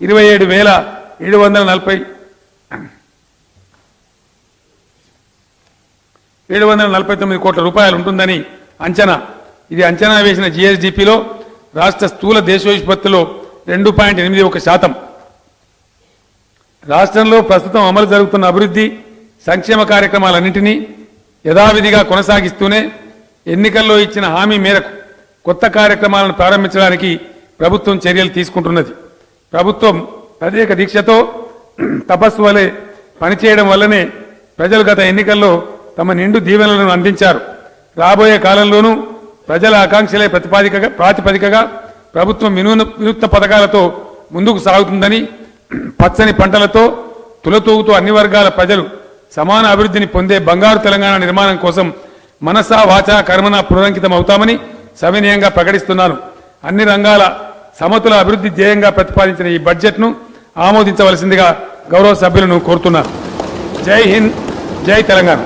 27,749 కోట్ల రూపాయలు ఉంటుందని అంచనా. ఇది అంచనా వేసిన జీఎస్డీపీలో రాష్ట్ర స్థూల దేశోత్పత్తిలో 2.81%. రాష్ట్రంలో ప్రస్తుతం అమలు జరుగుతున్న అభివృద్ధి సంక్షేమ కార్యక్రమాలన్నింటినీ యథావిధిగా కొనసాగిస్తూనే ఎన్నికల్లో ఇచ్చిన హామీ మేరకు కొత్త కార్యక్రమాలను ప్రారంభించడానికి ప్రభుత్వం చర్యలు తీసుకుంటున్నది. ప్రభుత్వం ప్రత్యేక దీక్షతో తపస్సు వలె పనిచేయడం వల్లనే ప్రజలు గత ఎన్నికల్లో తమ నిండు దీవెనలను అందించారు. రాబోయే కాలంలోనూ ప్రజల ఆకాంక్షలే ప్రాతిపదికగా ప్రభుత్వం వినూత్న పథకాలతో ముందుకు సాగుతుందని, పచ్చని పంటలతో తులతూగుతూ అన్ని వర్గాల ప్రజలు సమాన అభివృద్ధిని పొందే బంగారు తెలంగాణ నిర్మాణం కోసం మనసా వాచా కర్మన పునరంకితం అవుతామని సవినయంగా ప్రకటిస్తున్నాను. అన్ని రంగాల సమతుల అభివృద్ధి ధ్యేయంగా ప్రతిపాదించిన ఈ బడ్జెట్ను ఆమోదించవలసిందిగా గౌరవ సభ్యులను కోరుతున్నాను. జై హింద్, జై తెలంగాణ.